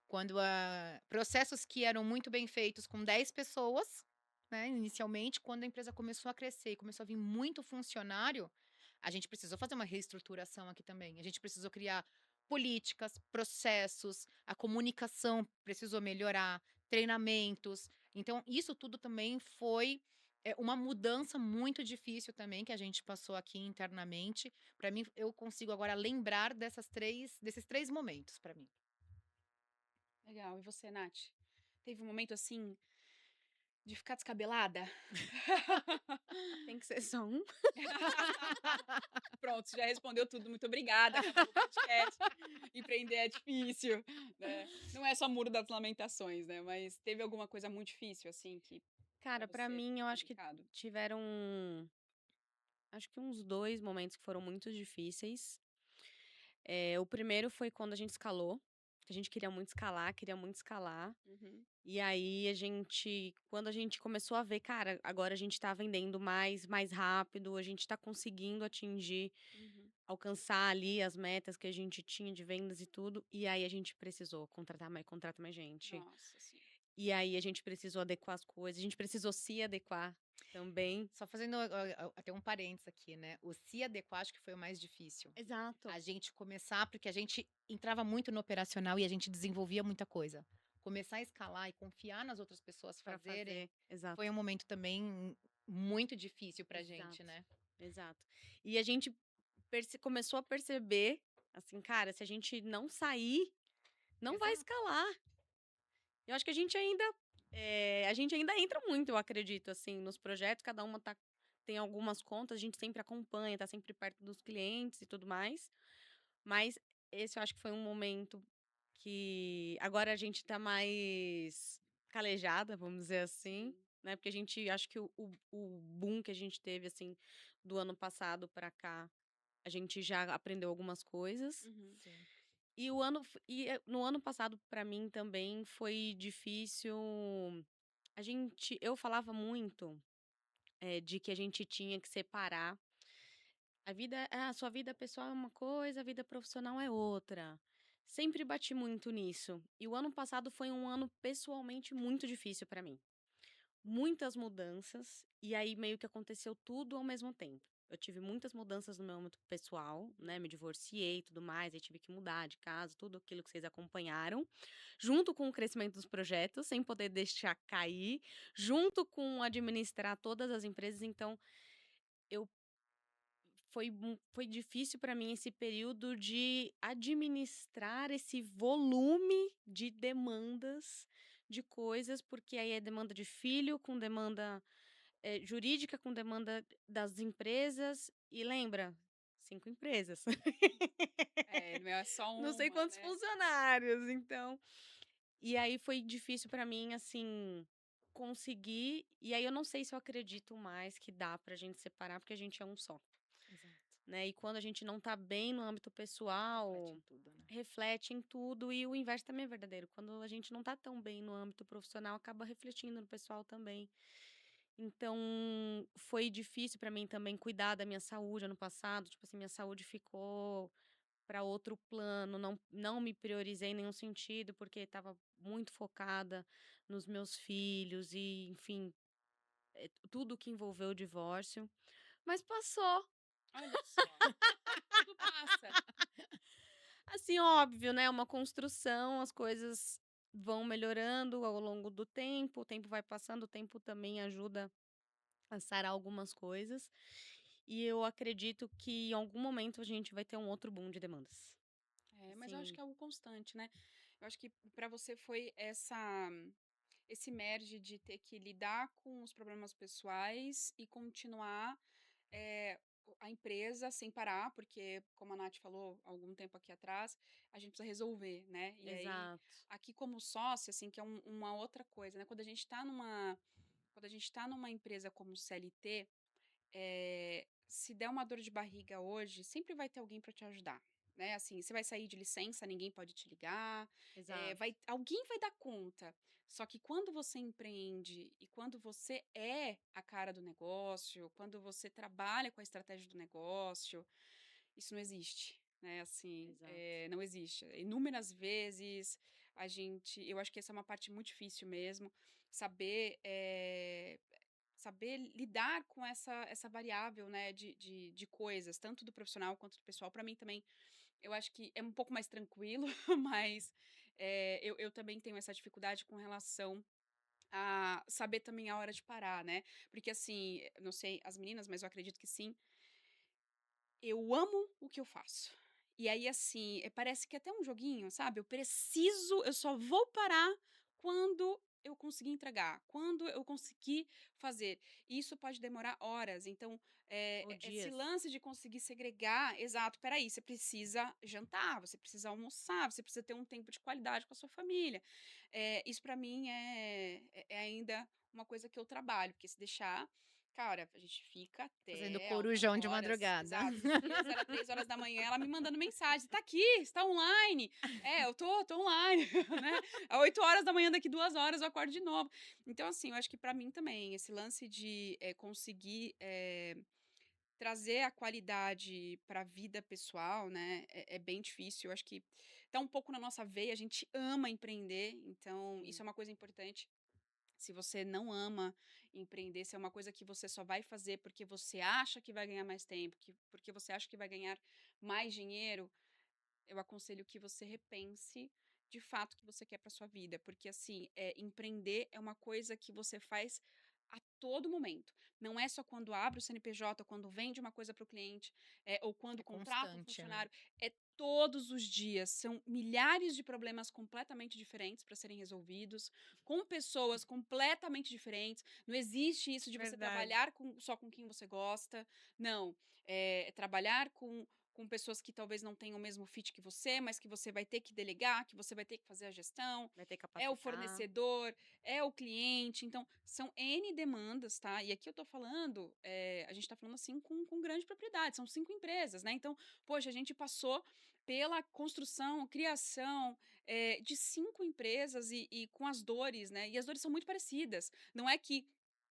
quando processos que eram muito bem feitos com 10 pessoas, né, inicialmente, quando a empresa começou a crescer e começou a vir muito funcionário, a gente precisou fazer uma reestruturação aqui também. A gente precisou criar políticas, processos, a comunicação precisou melhorar, treinamentos. Então, isso tudo também foi uma mudança muito difícil também que a gente passou aqui internamente. Para mim, eu consigo agora lembrar desses três momentos para mim. legal. E você, Nath? Teve um momento assim, De ficar descabelada? Tem que ser só um? Pronto, você já respondeu tudo, muito obrigada, acabou o podcast. Empreender é difícil, né. Não é só Muro das Lamentações, né, mas teve alguma coisa muito difícil, assim, que pra Cara, pra você mim, eu foi acho que complicado? tiveram, acho que uns 2 momentos que foram muito difíceis. O primeiro foi quando a gente escalou, que a gente queria muito escalar. Uhum, E aí quando a gente começou a ver: "Cara, agora a gente tá vendendo mais rápido, a gente tá conseguindo uhum. alcançar ali as metas que a gente tinha de vendas e tudo", e aí a gente precisou contratar mais gente. Nossa, sim. E aí a gente precisou adequar as coisas, a gente precisou se adequar também. Só fazendo até um parênteses aqui, né, o se adequar acho que foi o mais difícil. Exato. A gente começar porque a gente entrava muito no operacional e a gente desenvolvia muita coisa. Começar a escalar e confiar nas outras pessoas Pra fazerem, fazer. Exato, foi um momento também muito difícil pra gente, exato, né. exato. E a gente começou a perceber, assim: "Cara, se a gente não sair, não vai Exato. escalar". Eu acho que a gente ainda entra muito, eu acredito, assim, nos projetos, cada uma tem algumas contas, a gente sempre acompanha, tá sempre perto dos clientes e tudo mais, mas esse eu acho que foi um momento que agora a gente tá mais calejada, vamos dizer assim, Sim. né, porque a gente acho que o boom que a gente teve, assim, do ano passado pra cá, a gente já aprendeu algumas coisas. Uhum. Sim. No ano passado, pra mim, também foi difícil. Eu falava muito, de que a gente tinha que separar a sua vida pessoal é uma coisa, a vida profissional é outra. Sempre bati muito nisso. E o ano passado foi um ano pessoalmente muito difícil pra mim. Muitas mudanças, e aí meio que aconteceu tudo ao mesmo tempo. Eu tive muitas mudanças no meu âmbito pessoal, né, me divorciei e tudo mais, aí tive que mudar de casa, tudo aquilo que vocês acompanharam, junto com o crescimento dos projetos, sem poder deixar cair, junto com administrar todas as empresas, então eu foi difícil para mim esse período de administrar esse volume de demandas, de coisas, porque aí é demanda de filho, com demanda, jurídica, com demanda das empresas e lembra, 5 empresas, É, não é só não sei uma, quantos né. funcionários, então e aí foi difícil para mim, assim, conseguir e aí eu não sei se eu acredito mais que dá pra gente separar, porque a gente é um só. Exato. Né, e quando a gente não tá bem no âmbito Reflete pessoal, em tudo, né. reflete em tudo e o inverso também é verdadeiro. Quando a gente não tá tão bem no âmbito profissional, acaba refletindo no pessoal também. Então, foi difícil pra mim também cuidar da minha saúde ano passado, tipo assim, minha saúde ficou pra outro plano, não me priorizei em nenhum sentido, porque estava muito focada nos meus filhos e, enfim, tudo que envolveu o divórcio, mas passou. Olha só, tudo passa. Assim, óbvio, né, uma construção, as coisas vão melhorando ao longo do tempo, o tempo vai passando, o tempo também ajuda a sarar algumas coisas. E eu acredito que em algum momento a gente vai ter um outro boom de demandas. É, mas eu acho Assim, que é algo constante, né. Eu acho que para você foi esse merge de ter que lidar com os problemas pessoais e continuar, a empresa sem parar, porque como a Nath falou algum tempo aqui atrás, a gente precisa resolver, né. E aí, exato, aqui como sócia, assim, que é uma outra coisa, né, quando a gente tá numa empresa como CLT, se der uma dor de barriga hoje, sempre vai ter alguém para te ajudar, né, assim, você vai sair de licença, ninguém pode te ligar, exato, alguém vai dar conta. Só que quando você empreende e quando você é a cara do negócio, quando você trabalha com a estratégia do negócio, isso não existe, né, assim, exato. não existe. Inúmeras vezes eu acho que essa é uma parte muito difícil mesmo, saber, saber lidar com essa variável, né, de coisas, tanto do profissional quanto do pessoal. Para mim também, eu acho que é um pouco mais tranquilo, mas, eu também tenho essa dificuldade com relação a saber também a hora de parar, né. Porque, assim, não sei as meninas, mas eu acredito que sim, eu amo o que eu faço. E aí, assim, parece que é até um joguinho, sabe, eu só vou parar quando eu conseguir entregar, quando eu conseguir fazer. Isso pode demorar horas. Então, Ou esse dias. lance de conseguir segregar, exato, peraí, você precisa jantar, você precisa almoçar, você precisa ter um tempo de qualidade com a sua família. Isso para mim é ainda uma coisa que eu trabalho, porque se deixar, cara, a gente fica Fazendo até altas corujão de horas. madrugada. Exato. Esses dias era 3 horas da manhã, ela me mandando mensagem: "Você tá aqui? Você tá online?" Eu tô online, né? Às 8 horas da manhã, daqui 2 horas, eu acordo de novo. Então, assim, eu acho que para mim também, esse lance de conseguir trazer a qualidade para a vida pessoal, né, é bem difícil. Eu acho que tá um pouco na nossa veia, a gente ama empreender, então isso Sim. é uma coisa importante. Se você não ama empreender, se é uma coisa que você só vai fazer porque você acha que vai ganhar mais tempo, porque você acha que vai ganhar mais dinheiro, eu aconselho que você repense de fato o que você quer para sua vida, porque assim, empreender é uma coisa que você faz a todo momento. Não é só quando abre o CNPJ, quando vende uma coisa para o cliente, ou quando É contrata um constante, né? funcionário. É todos os dias. São milhares de problemas completamente diferentes para serem resolvidos, com pessoas completamente diferentes. Não existe isso de você Verdade. trabalhar só com quem você gosta. Não. É trabalhar com pessoas que talvez não tenham o mesmo fit que você, mas que você vai ter que delegar, que você vai ter que fazer a gestão, Vai ter que é o capacitar. fornecedor, é o cliente. Então, são N demandas, tá? E aqui eu tô falando, a gente tá falando assim com grande propriedade, são 5 empresas, né? Então, poxa, a gente passou pela construção, criação de 5 empresas e com as dores, né? E as dores são muito parecidas. Não é que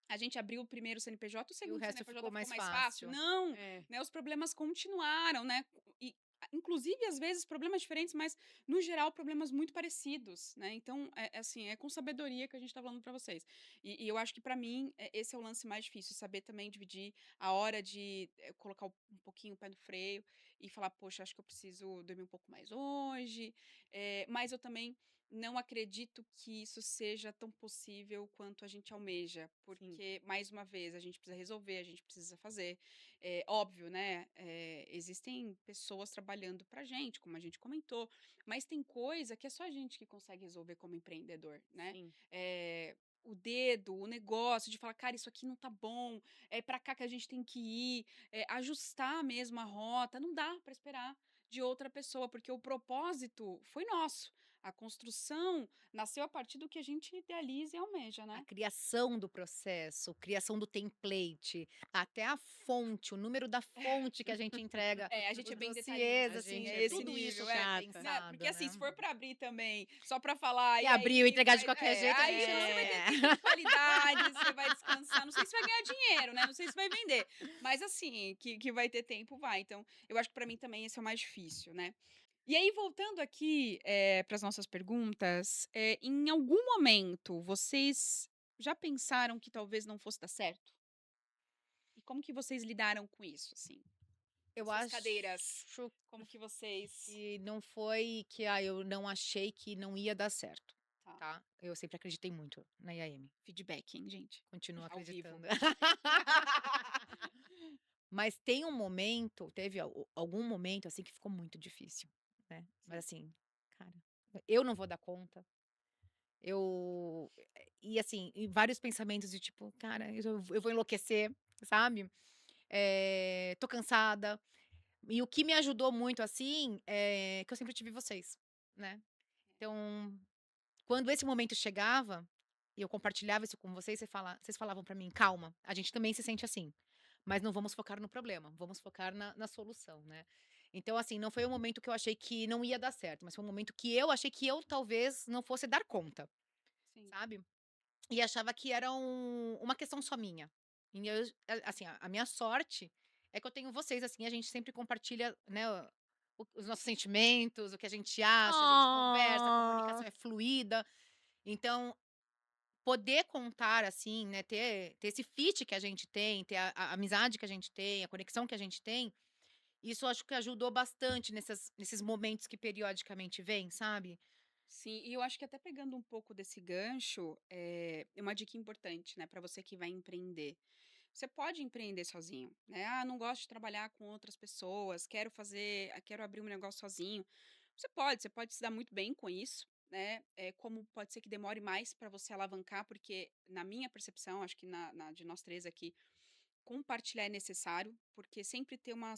a gente abriu o primeiro CNPJ, o E o segundo resto ficou CNPJ ficou mais mais fácil. fácil. Não, É. né? Os problemas continuaram, né? E, inclusive, às vezes, problemas diferentes, mas, no geral, problemas muito parecidos, né? Então, assim, é com sabedoria que a gente tá falando para vocês. E eu acho que, para mim, esse é o lance mais difícil, saber também dividir a hora de colocar um pouquinho o pé no freio e falar, poxa, acho que eu preciso dormir um pouco mais hoje, mas eu também não acredito que isso seja tão possível quanto a gente almeja, Sim. porque, mais uma vez, a gente precisa resolver, a gente precisa fazer. É óbvio, né? Existem pessoas trabalhando pra gente, como a gente comentou, mas tem coisa que é só a gente que consegue resolver como empreendedor, né? Sim. O dedo, o negócio de falar, cara, isso aqui não tá bom, é para cá que a gente tem que ir, ajustar mesmo a rota, não dá para esperar de outra pessoa, porque o propósito foi nosso. A construção nasceu a partir do que a gente idealiza e almeja, A né? criação do processo, criação do template, até a fonte, o número da fonte que a gente entrega, A gente os é bem dossiês, A detalhista, assim, assim, gente é é bem esse tudo isso nível, foi chata. né? Porque pensado, assim, né. se for para abrir também, só para falar, E e abriu, aí entregar de faz, qualquer jeito, a aí gente você não vai não ter tempo de qualidade, você vai descansar, não sei se vai ganhar dinheiro, né? Não sei se vai vender, mas assim, que vai ter tempo, vai. Então, eu acho que para mim também esse é o mais difícil, né? E aí, voltando aqui para as nossas perguntas, em algum momento vocês já pensaram que talvez não fosse dar certo? E como que vocês lidaram com isso, assim? Nas eu suas cadeiras, acho como que vocês que não foi que, eu não achei que não ia dar certo, tá, tá. Eu sempre acreditei muito na IAM, feedback, hein, gente? continuo Ao vivo. acreditando. Mas tem um momento teve algum momento, assim, que ficou muito difícil, né. Mas Sim. assim, cara, eu não vou dar conta, eu e assim, e vários pensamentos de tipo: "Cara, eu vou enlouquecer", sabe. Tô cansada. E o que me ajudou muito, assim, é que eu sempre tive vocês, né. Então, quando esse momento chegava, e eu compartilhava isso com vocês, vocês falavam pra mim: "Calma, a gente também se sente assim, mas não vamos focar no problema, vamos focar na solução", né. Então, assim, não foi um momento que eu achei que não ia dar certo, mas foi um momento que eu achei que eu talvez não fosse dar conta, Sim. sabe. E achava que era uma questão só minha. E eu assim, a minha sorte é que eu tenho vocês, assim, a gente sempre compartilha, né, os nossos sentimentos, o que a gente acha, a gente conversa, a Oh. comunicação é fluida. Então, poder contar, assim, né, ter esse fit que a gente tem, ter a amizade que a gente tem, a conexão que a gente tem, isso eu acho que ajudou bastante nesses momentos que periodicamente vêm, sabe. Sim, e eu acho que até pegando um pouco desse gancho, é uma dica importante, né, para você que vai empreender. Você pode empreender sozinho, né? Ah, não gosto de trabalhar com outras pessoas, quero abrir um negócio sozinho. Você pode se dar muito bem com isso, né, como pode ser que demore mais para você alavancar, porque na minha percepção, acho que na de nós 3 aqui, compartilhar é necessário, porque sempre ter um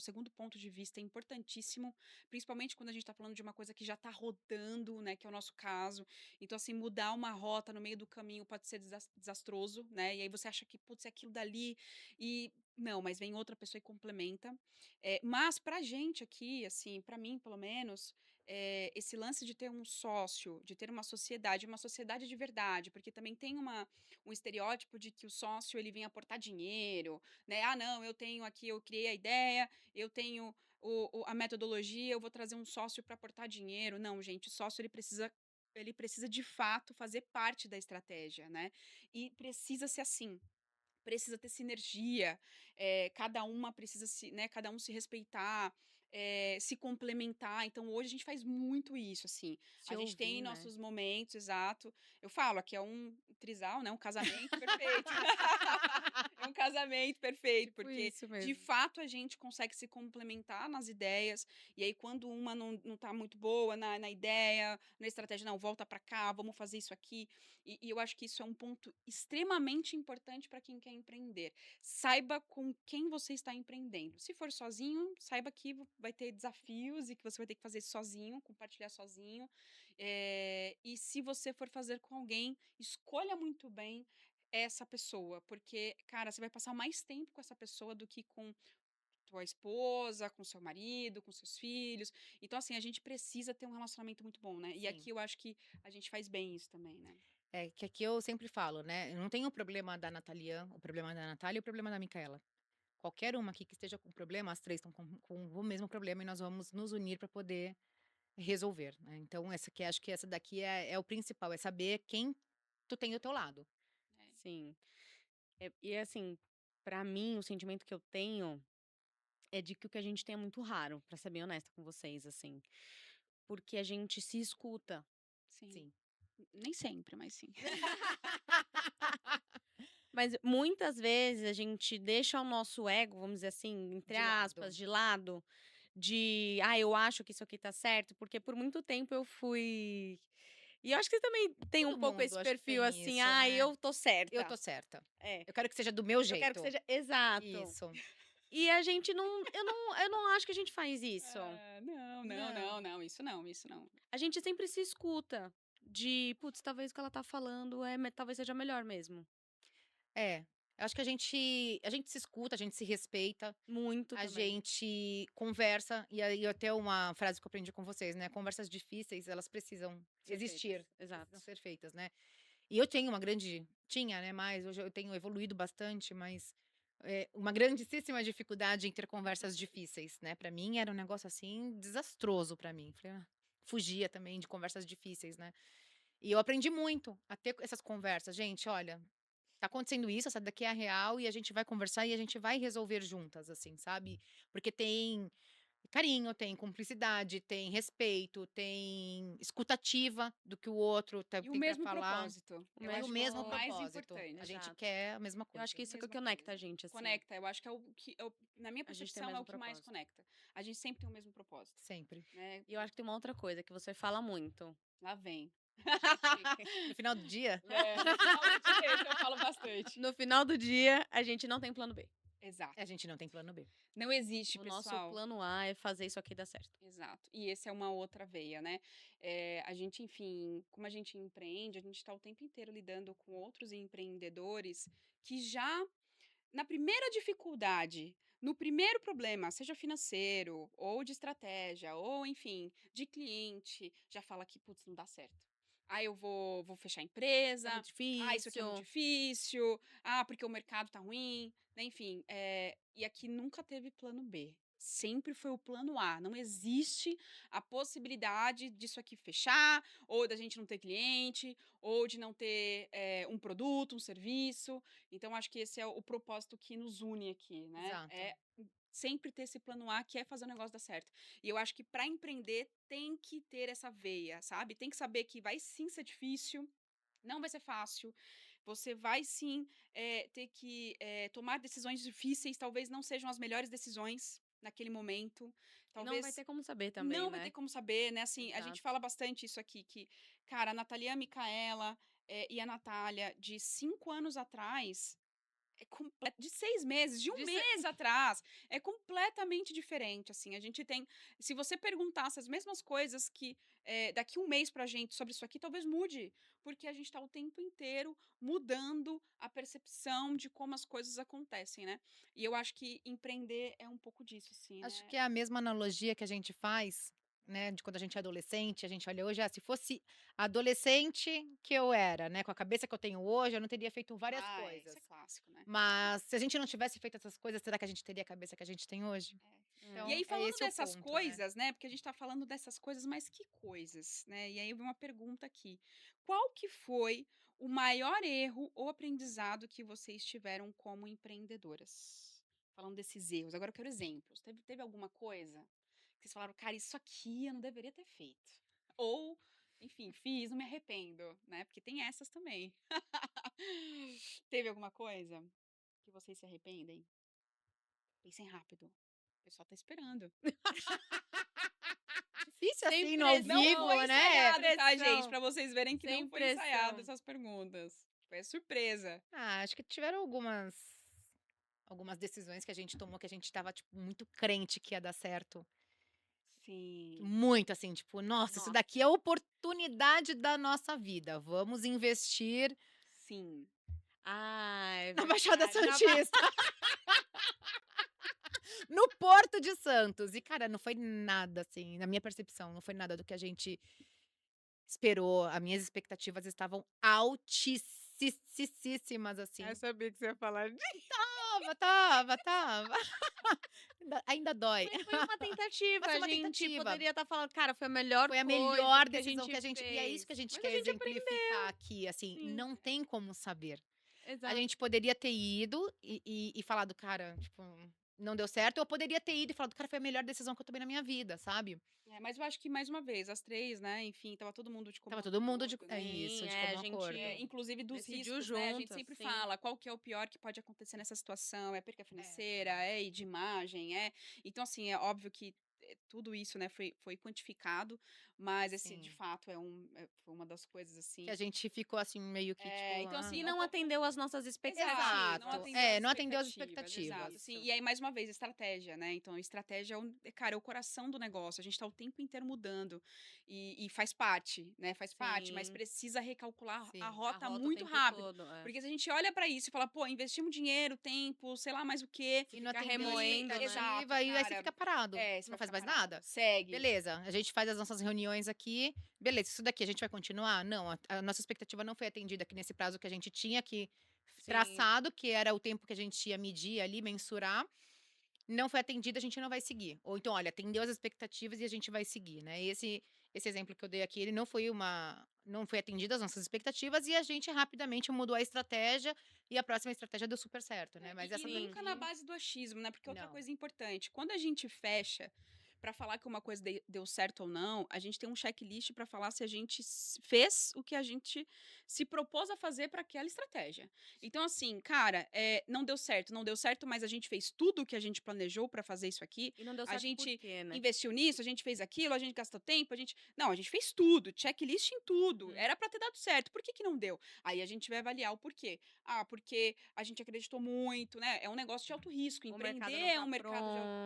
segundo ponto de vista é importantíssimo, principalmente quando a gente está falando de uma coisa que já está rodando, né, que é o nosso caso. Então, assim, mudar uma rota no meio do caminho pode ser desastroso, né? E aí você acha que, putz, é aquilo dali, e não, mas vem outra pessoa e complementa. Mas pra gente aqui, assim, pra mim, pelo menos, esse lance de ter um sócio, de ter uma sociedade de verdade, porque também tem um estereótipo de que o sócio ele vem aportar dinheiro, né? Ah, não, eu tenho aqui, eu criei a ideia, eu tenho a metodologia, eu vou trazer um sócio para aportar dinheiro. Não, gente, o sócio ele precisa de fato fazer parte da estratégia, né? E precisa ser assim. Precisa ter sinergia, cada uma precisa se, né, cada um se respeitar, se complementar. Então, hoje a gente faz muito isso, assim. Se A gente tem ouvir, né. nossos momentos, exato. Eu falo, aqui é um trisal, né, um casamento perfeito. É um casamento perfeito, Tipo porque isso de mesmo. fato a gente consegue se complementar nas ideias, e aí quando uma não tá muito boa na ideia, na estratégia, não, volta para cá, vamos fazer isso aqui. E eu acho que isso é um ponto extremamente importante para quem quer empreender. Saiba com quem você está empreendendo. Se for sozinho, saiba que vai ter desafios e que você vai ter que fazer sozinho, compartilhar sozinho. E se você for fazer com alguém, escolha muito bem essa pessoa, porque, cara, você vai passar mais tempo com essa pessoa do que com tua esposa, com seu marido, com seus filhos. Então, assim, a gente precisa ter um relacionamento muito bom, né? E Sim. aqui eu acho que a gente faz bem isso também, né? É que aqui eu sempre falo, né, eu não tenho o problema da Natalian, o problema da Natália e o problema da Micaela. Qualquer uma aqui que esteja com problema, as 3 estão com o mesmo problema e nós vamos nos unir para poder resolver, né. Então essa aqui acho que essa daqui é o principal, é saber quem tu tem do teu lado. É. Sim. E assim, pra mim, o sentimento que eu tenho é de que o que a gente tem é muito raro, pra ser bem honesta com vocês, assim. Porque a gente se escuta. Sim. Sim. Nem sempre, mas sim. Mas muitas vezes a gente deixa o nosso ego, vamos dizer assim, entre De lado. aspas, de lado, "Ah, eu acho que isso aqui tá certo", porque por muito tempo eu fui e eu acho que você também tem um Todo pouco mundo esse acho que perfil tem assim: isso, "Ah, né. eu tô Eu certa". tô certa. É, Eu quero que seja do meu eu quero que jeito. seja exato. Isso. E a gente não eu não acho que a gente faz isso. Ah, não, não, não, Não. não, isso não, isso não. A gente sempre se escuta, de: "Putz, talvez o que ela tá falando talvez seja melhor mesmo". É, eu acho que a gente se escuta, a gente se respeita, Muito a também. gente conversa, e aí até uma frase que eu aprendi com vocês, né, conversas difíceis elas precisam Ser feitas, existir, precisam exato. ser feitas, né. E eu tenho uma grande tinha, né, mas hoje eu tenho evoluído bastante, mas, uma grandíssima dificuldade em ter conversas difíceis, né, pra mim era um negócio, assim, desastroso pra mim, falei: "Ah", fugia também de conversas difíceis, né. E eu aprendi muito a ter essas conversas: "Gente, olha, tá acontecendo isso, essa daqui é a real e a gente vai conversar e a gente vai resolver juntas", assim, sabe. Porque tem carinho, tem cumplicidade, tem respeito, tem escutativa do que o outro E o tem para mesmo falar. propósito. O Eu E o acho que isso é mesmo o mesmo mais propósito. A importante. gente exato. quer a mesma Eu acho coisa. que isso é o que Mesma conecta a coisa. gente, assim. Conecta, eu acho que é o que na minha A gente tem o percepção é o mesmo que mais propósito. conecta. A gente sempre tem o mesmo propósito, Sempre. né? E eu acho que tem uma outra coisa que você fala muito. Lá vem. A gente no final do dia, No final do dia, isso eu falo bastante. No final do dia, a gente não tem plano B. a Exato. gente não tem plano B. Não existe, O nosso pessoal. plano A é fazer isso aqui dar certo. Exato. E esse é uma outra veia, né? A gente, enfim, como a gente empreende, a gente está o tempo inteiro lidando com outros empreendedores que já, na primeira dificuldade, no primeiro problema, seja financeiro, ou de estratégia, ou, enfim, de cliente, já fala que, putz, não dá certo. Ah, eu vou fechar a Tá empresa. muito Ah, isso aqui é muito difícil. difícil. Ah, porque o mercado tá ruim. Né, enfim, e aqui nunca teve plano B. Sempre foi o plano A. Não existe a possibilidade disso aqui fechar, ou da gente não ter cliente, ou de não ter um produto, um serviço. Então, acho que esse é o propósito que nos une aqui, né? Exato. É sempre ter esse plano A, que é fazer o negócio dar certo. E eu acho que para empreender tem que ter essa veia, sabe? Tem que saber que vai sim ser difícil, não vai ser fácil. Você vai sim ter que tomar decisões difíceis, talvez não sejam as melhores decisões. naquele momento. E não vai Talvez ter como saber também, não vai ter né. como saber, né, assim, a gente Exato. fala bastante isso aqui que, cara, a Nathalia, a Micaela, e a Natália de 5 anos atrás é comple de 6 meses, de um Dice mês atrás, é completamente diferente, assim, a gente tem se você perguntasse as mesmas coisas que, daqui um mês pra gente sobre isso aqui, talvez mude, porque a gente tá o tempo inteiro mudando a percepção de como as coisas acontecem, né. E eu acho que empreender é um pouco disso, assim, Acho né. que é a mesma analogia que a gente faz, né, de quando a gente é adolescente, a gente olha hoje, se fosse adolescente que eu era, né, com a cabeça que eu tenho hoje, eu não teria feito várias Ah, é, isso coisas. é clássico, né. Mas se a gente não tivesse feito essas coisas, será que a gente teria a cabeça que a gente tem hoje? É. E É. aí Então, é falando esse o dessas ponto, né. coisas, né, porque a gente tá falando dessas coisas, mas que coisas, né, e aí vem uma pergunta aqui, qual que foi o maior erro ou aprendizado que vocês tiveram como empreendedoras? Falando desses erros, agora eu quero exemplos, teve alguma coisa que vocês falaram: "Cara, isso aqui eu não deveria ter feito", ou, enfim, "Fiz, não me arrependo", né, porque tem essas também. Teve alguma coisa que vocês se arrependem? Pensem rápido, o pessoal tá esperando. Difícil Sem assim no ao Não vivo, foi pressão, sem né. ensaiado, tá, gente? pressão, Pra vocês verem que não sem foi ensaiado pressão. essas perguntas. Foi surpresa. Acho que tiveram algumas decisões que a gente tomou que a gente estava, tipo, muito crente que ia dar certo. Sim. Muito assim, tipo: "Nossa, isso Nossa. daqui é a oportunidade da nossa vida, vamos investir Sim. Ah, é na Baixada verdade. Santista, no Porto de Santos". E cara, não foi nada assim, na minha percepção, não foi nada do que a gente esperou, as minhas expectativas estavam altissíssimas, Eu assim. sabia que você ia falar disso. Tava. Ainda dói. Mas foi uma tentativa, Mas foi a uma gente tentativa. poderia estar falando: "Cara, foi a melhor Foi a coisa melhor que a decisão que gente a gente e é isso fez", que a gente mas a quer gente exemplificar aprendeu. aqui, assim, Sim, não tem como saber. A exato. gente poderia ter ido e falado: "Cara, tipo, não deu certo", ou poderia ter ido e falado: "Cara, foi a melhor decisão que eu tomei na minha vida", sabe. É, mas eu acho que mais uma vez, as 3, né, enfim, estava todo mundo de comum Estava todo mundo de acordo, é né. isso, Sim, de é, a comum gente acordo. Inclusive dos decidiu riscos, né, a gente juntas, sempre sim. fala qual que é o pior que pode acontecer nessa situação, é perca É, financeira, é de imagem, é então assim, é óbvio que, tudo isso, né, foi quantificado, mas esse de sim. fato foi uma das coisas, Que assim a gente ficou, assim, meio que tipo: então "Ah". E assim, é um não pouco atendeu às nossas expectativas. exato, não Exato. atendeu às É, não atendeu às expectativas, exato, expectativas. assim, Isso. e aí mais uma vez estratégia, né, então estratégia cara, é o coração do negócio, a gente tá o tempo inteiro mudando, e faz parte, né, faz parte, mas Sim, precisa recalcular a Sim. a rota rota o muito tempo rápido, todo, é. porque se a gente olha pra isso e fala: "Pô, investimos dinheiro, tempo, sei lá mais o quê", Se E não ficar atendeu a remoendo, né. exato, expectativa, e aí você cara, fica parado, você não vai faz ficar mais parado, nada. segue. Beleza, a gente faz as nossas reuniões aqui, beleza, isso daqui a gente vai continuar? Não, a nossa expectativa não foi atendida aqui nesse prazo que a gente tinha que Sim. traçado, que era o tempo que a gente ia medir ali, mensurar, não foi atendida, a gente não vai seguir. Ou então, olha, atendeu as expectativas e a gente vai seguir, né. Esse exemplo que eu dei aqui, ele não foi atendida as nossas expectativas e a gente rapidamente mudou a estratégia e a próxima estratégia deu super certo, né. Mas E essa Sim. nunca na daqui, base do achismo, né, porque outra não. coisa importante, quando a gente fecha pra falar que uma coisa deu certo ou não, a gente tem um checklist pra falar se a gente fez o que a gente se propôs a fazer pra aquela estratégia. Então assim, cara, não deu certo, não deu certo, mas a gente fez tudo o que a gente planejou pra fazer isso aqui, E não deu a certo por gente quê, né. investiu nisso, a gente fez aquilo, a gente gastou tempo, não, a gente fez tudo, checklist em tudo, Uhum. era pra ter dado certo, por que que não deu? Aí a gente vai avaliar o porquê. Ah, porque a gente acreditou muito, né, é um negócio de alto risco, O empreender mercado não é tá um mercado de alto pronto,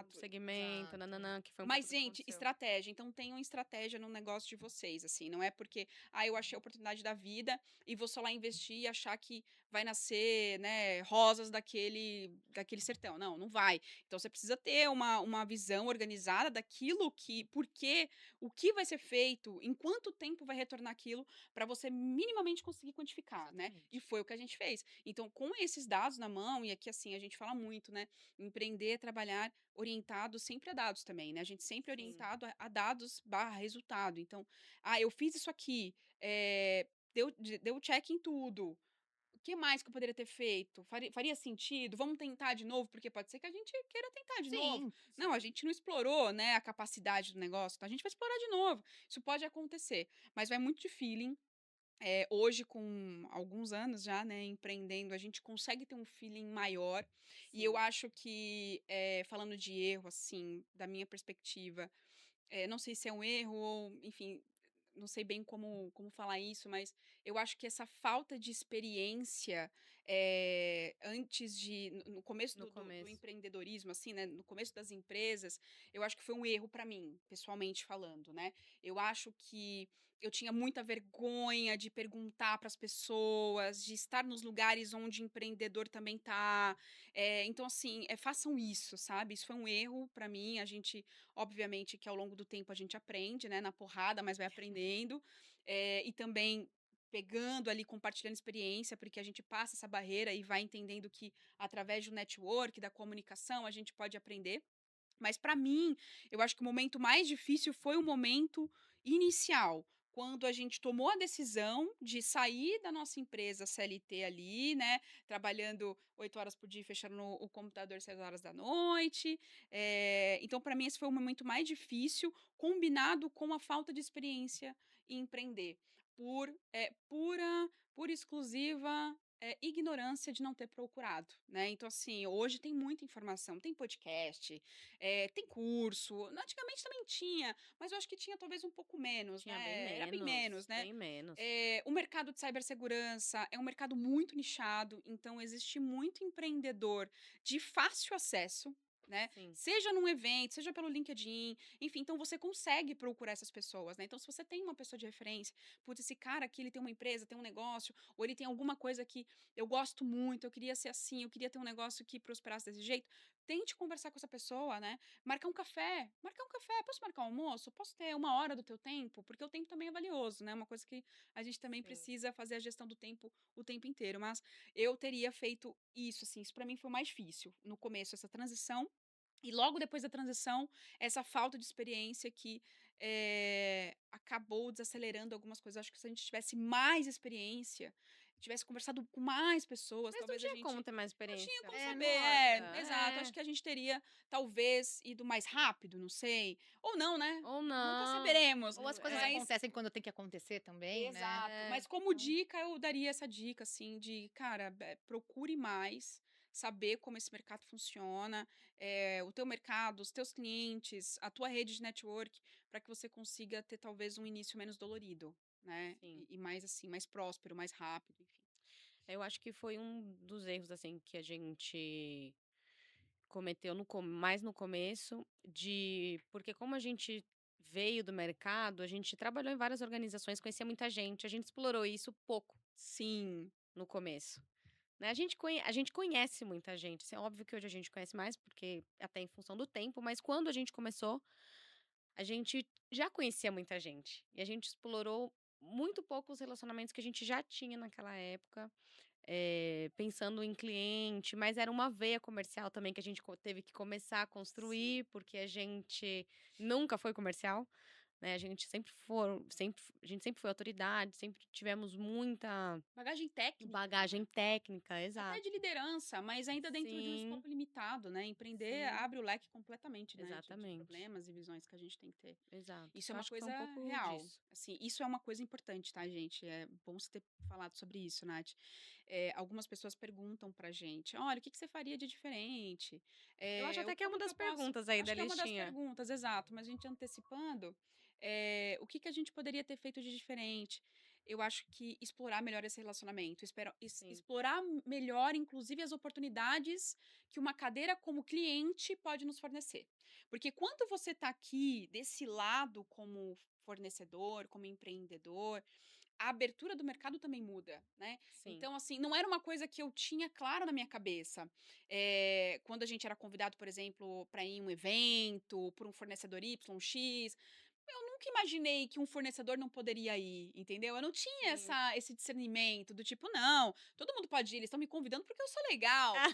o exato. segmento, Exato. nã que foi um pouco Mas, do que gente, aconteceu. estratégia, então tenham estratégia no negócio de vocês, assim, não é porque, eu achei a oportunidade da vida e vou só lá investir e achar que vai nascer, né, rosas daquele sertão. Não, não vai. Então você precisa ter uma visão organizada daquilo que porque o que vai ser feito, em quanto tempo vai retornar aquilo, para você minimamente conseguir quantificar, né. E Exatamente. foi o que a gente fez. Então, com esses dados na mão, e aqui, assim, a gente fala muito, né, empreender é trabalhar orientado sempre a dados também, né, a gente sempre é Sim. orientado a dados/resultado. Então: "Ah, eu fiz isso aqui, deu check em tudo. O que mais que eu poderia ter feito? Faria sentido? Vamos tentar de novo?", porque pode ser que a gente queira tentar de novo. Sim, Não, a sim. gente não explorou, né, a capacidade do negócio, então a gente vai explorar de novo. Isso pode acontecer, mas vai muito de feeling, Hoje, com alguns anos já, né, empreendendo, a gente consegue ter um feeling maior. E eu Sim. acho que, falando de erro, assim, da minha perspectiva, não sei se é um erro ou, enfim, não sei bem como falar isso, mas eu acho que essa falta de experiência, antes de no começo No do começo. empreendedorismo, assim, né, no começo das empresas, eu acho que foi um erro para mim, pessoalmente falando, né. Eu acho que eu tinha muita vergonha de perguntar para as pessoas, de estar nos lugares onde empreendedor também tá. Então assim, façam isso, sabe. Isso foi um erro para mim, a gente obviamente que ao longo do tempo a gente aprende, né, na porrada, mas vai aprendendo, e também pegando ali, compartilhando experiência, porque a gente passa essa barreira e vai entendendo que através do network, da comunicação, a gente pode aprender. Mas para mim, eu acho que o momento mais difícil foi o momento inicial, quando a gente tomou a decisão de sair da nossa empresa CLT ali, né, trabalhando 8 horas por dia e fechando o computador 6 horas da noite. Então para mim esse foi o momento mais difícil, combinado com a falta de experiência em empreender, por, pura e exclusiva, ignorância de não ter procurado, né. Então assim, hoje tem muita informação, tem podcast, tem curso. Antigamente também tinha, mas eu acho que tinha talvez um pouco menos, Tinha bem né, era bem menos, menos, né. bem menos. O mercado de cibersegurança é um mercado muito nichado, então existe muito empreendedor de fácil acesso, né, Sim, seja num evento, seja pelo LinkedIn, enfim, então você consegue procurar essas pessoas, né. Então se você tem uma pessoa de referência, "Putz, esse cara aqui ele tem uma empresa, tem um negócio, ou ele tem alguma coisa que eu gosto muito, eu queria ser assim, eu queria ter um negócio que prosperasse desse jeito", tente conversar com essa pessoa, né, marcar um café, "Posso marcar um almoço? Posso ter 1 hora do teu tempo?", porque o tempo também é valioso, né, uma coisa que a gente também sim. precisa fazer a gestão do tempo o tempo inteiro, mas eu teria feito isso, assim, isso para mim foi o mais difícil, no começo essa transição, e logo depois da transição, essa falta de experiência que, acabou desacelerando algumas coisas. Acho que se a gente tivesse mais experiência, tivesse conversado com mais pessoas, Mas não talvez a tinha como gente ter mais não tinha experiência. como É, saber. não rola. Exato. Acho É, que a gente teria, talvez, ido mais rápido, não sei. Ou não, né? ou Nunca não. saberemos, Ou as coisas mas acontecem quando tem que acontecer também, né. exato. É, Mas como Então dica, eu daria essa dica, assim, de, cara, procure mais, saber como esse mercado funciona, o teu mercado, os teus clientes, a tua rede de network, para que você consiga ter talvez um início menos dolorido, né? sim. E mais assim, mais próspero, mais rápido, enfim. Eu acho que foi um dos erros, assim, que a gente cometeu mais no começo, porque como a gente veio do mercado, a gente trabalhou em várias organizações, conhecia muita gente, a gente explorou isso pouco Sim, no começo, né. A gente conhece muita gente, assim, é óbvio que hoje a gente conhece mais, porque até em função do tempo, mas quando a gente começou, a gente já conhecia muita gente, e a gente explorou muito pouco os relacionamentos que a gente já tinha naquela época. Pensando em cliente, mas era uma veia comercial também que a gente teve que começar a sim. construir, porque a gente nunca foi comercial, né, a gente sempre foi autoridade, sempre tivemos muita Bagagem técnica, bagagem né? técnica, Até exato. de liderança, mas ainda dentro de um Sim, escopo limitado, né? Empreender sim, abre o leque completamente, né? De exatamente, problemas e visões que a gente tem que ter. exato. Isso é Eu uma acho que foi coisa um pouco real. disso. Assim, isso é uma coisa importante, tá, gente? É bom você ter falado sobre isso, Nath. Algumas pessoas perguntam pra gente: olha, o que que você faria de diferente? Eu acho até que é uma Como que das eu posso. perguntas aí Acho da que é uma das listinha. perguntas, exato, mas a gente antecipando, o que que a gente poderia ter feito de diferente? Eu acho que explorar melhor esse relacionamento, Sim, explorar melhor, inclusive, as oportunidades que uma cadeira como cliente pode nos fornecer. Porque quando você está aqui desse lado como fornecedor, como empreendedor, a abertura do mercado também muda, né? sim, Então, assim, não era uma coisa que eu tinha clara na minha cabeça. Quando a gente era convidado, por exemplo, para ir em um evento, por um fornecedor Y, X, eu nunca imaginei que um fornecedor não poderia ir, entendeu? Eu não tinha sim. esse discernimento do tipo, não, todo mundo pode ir, eles estão me convidando porque eu sou legal.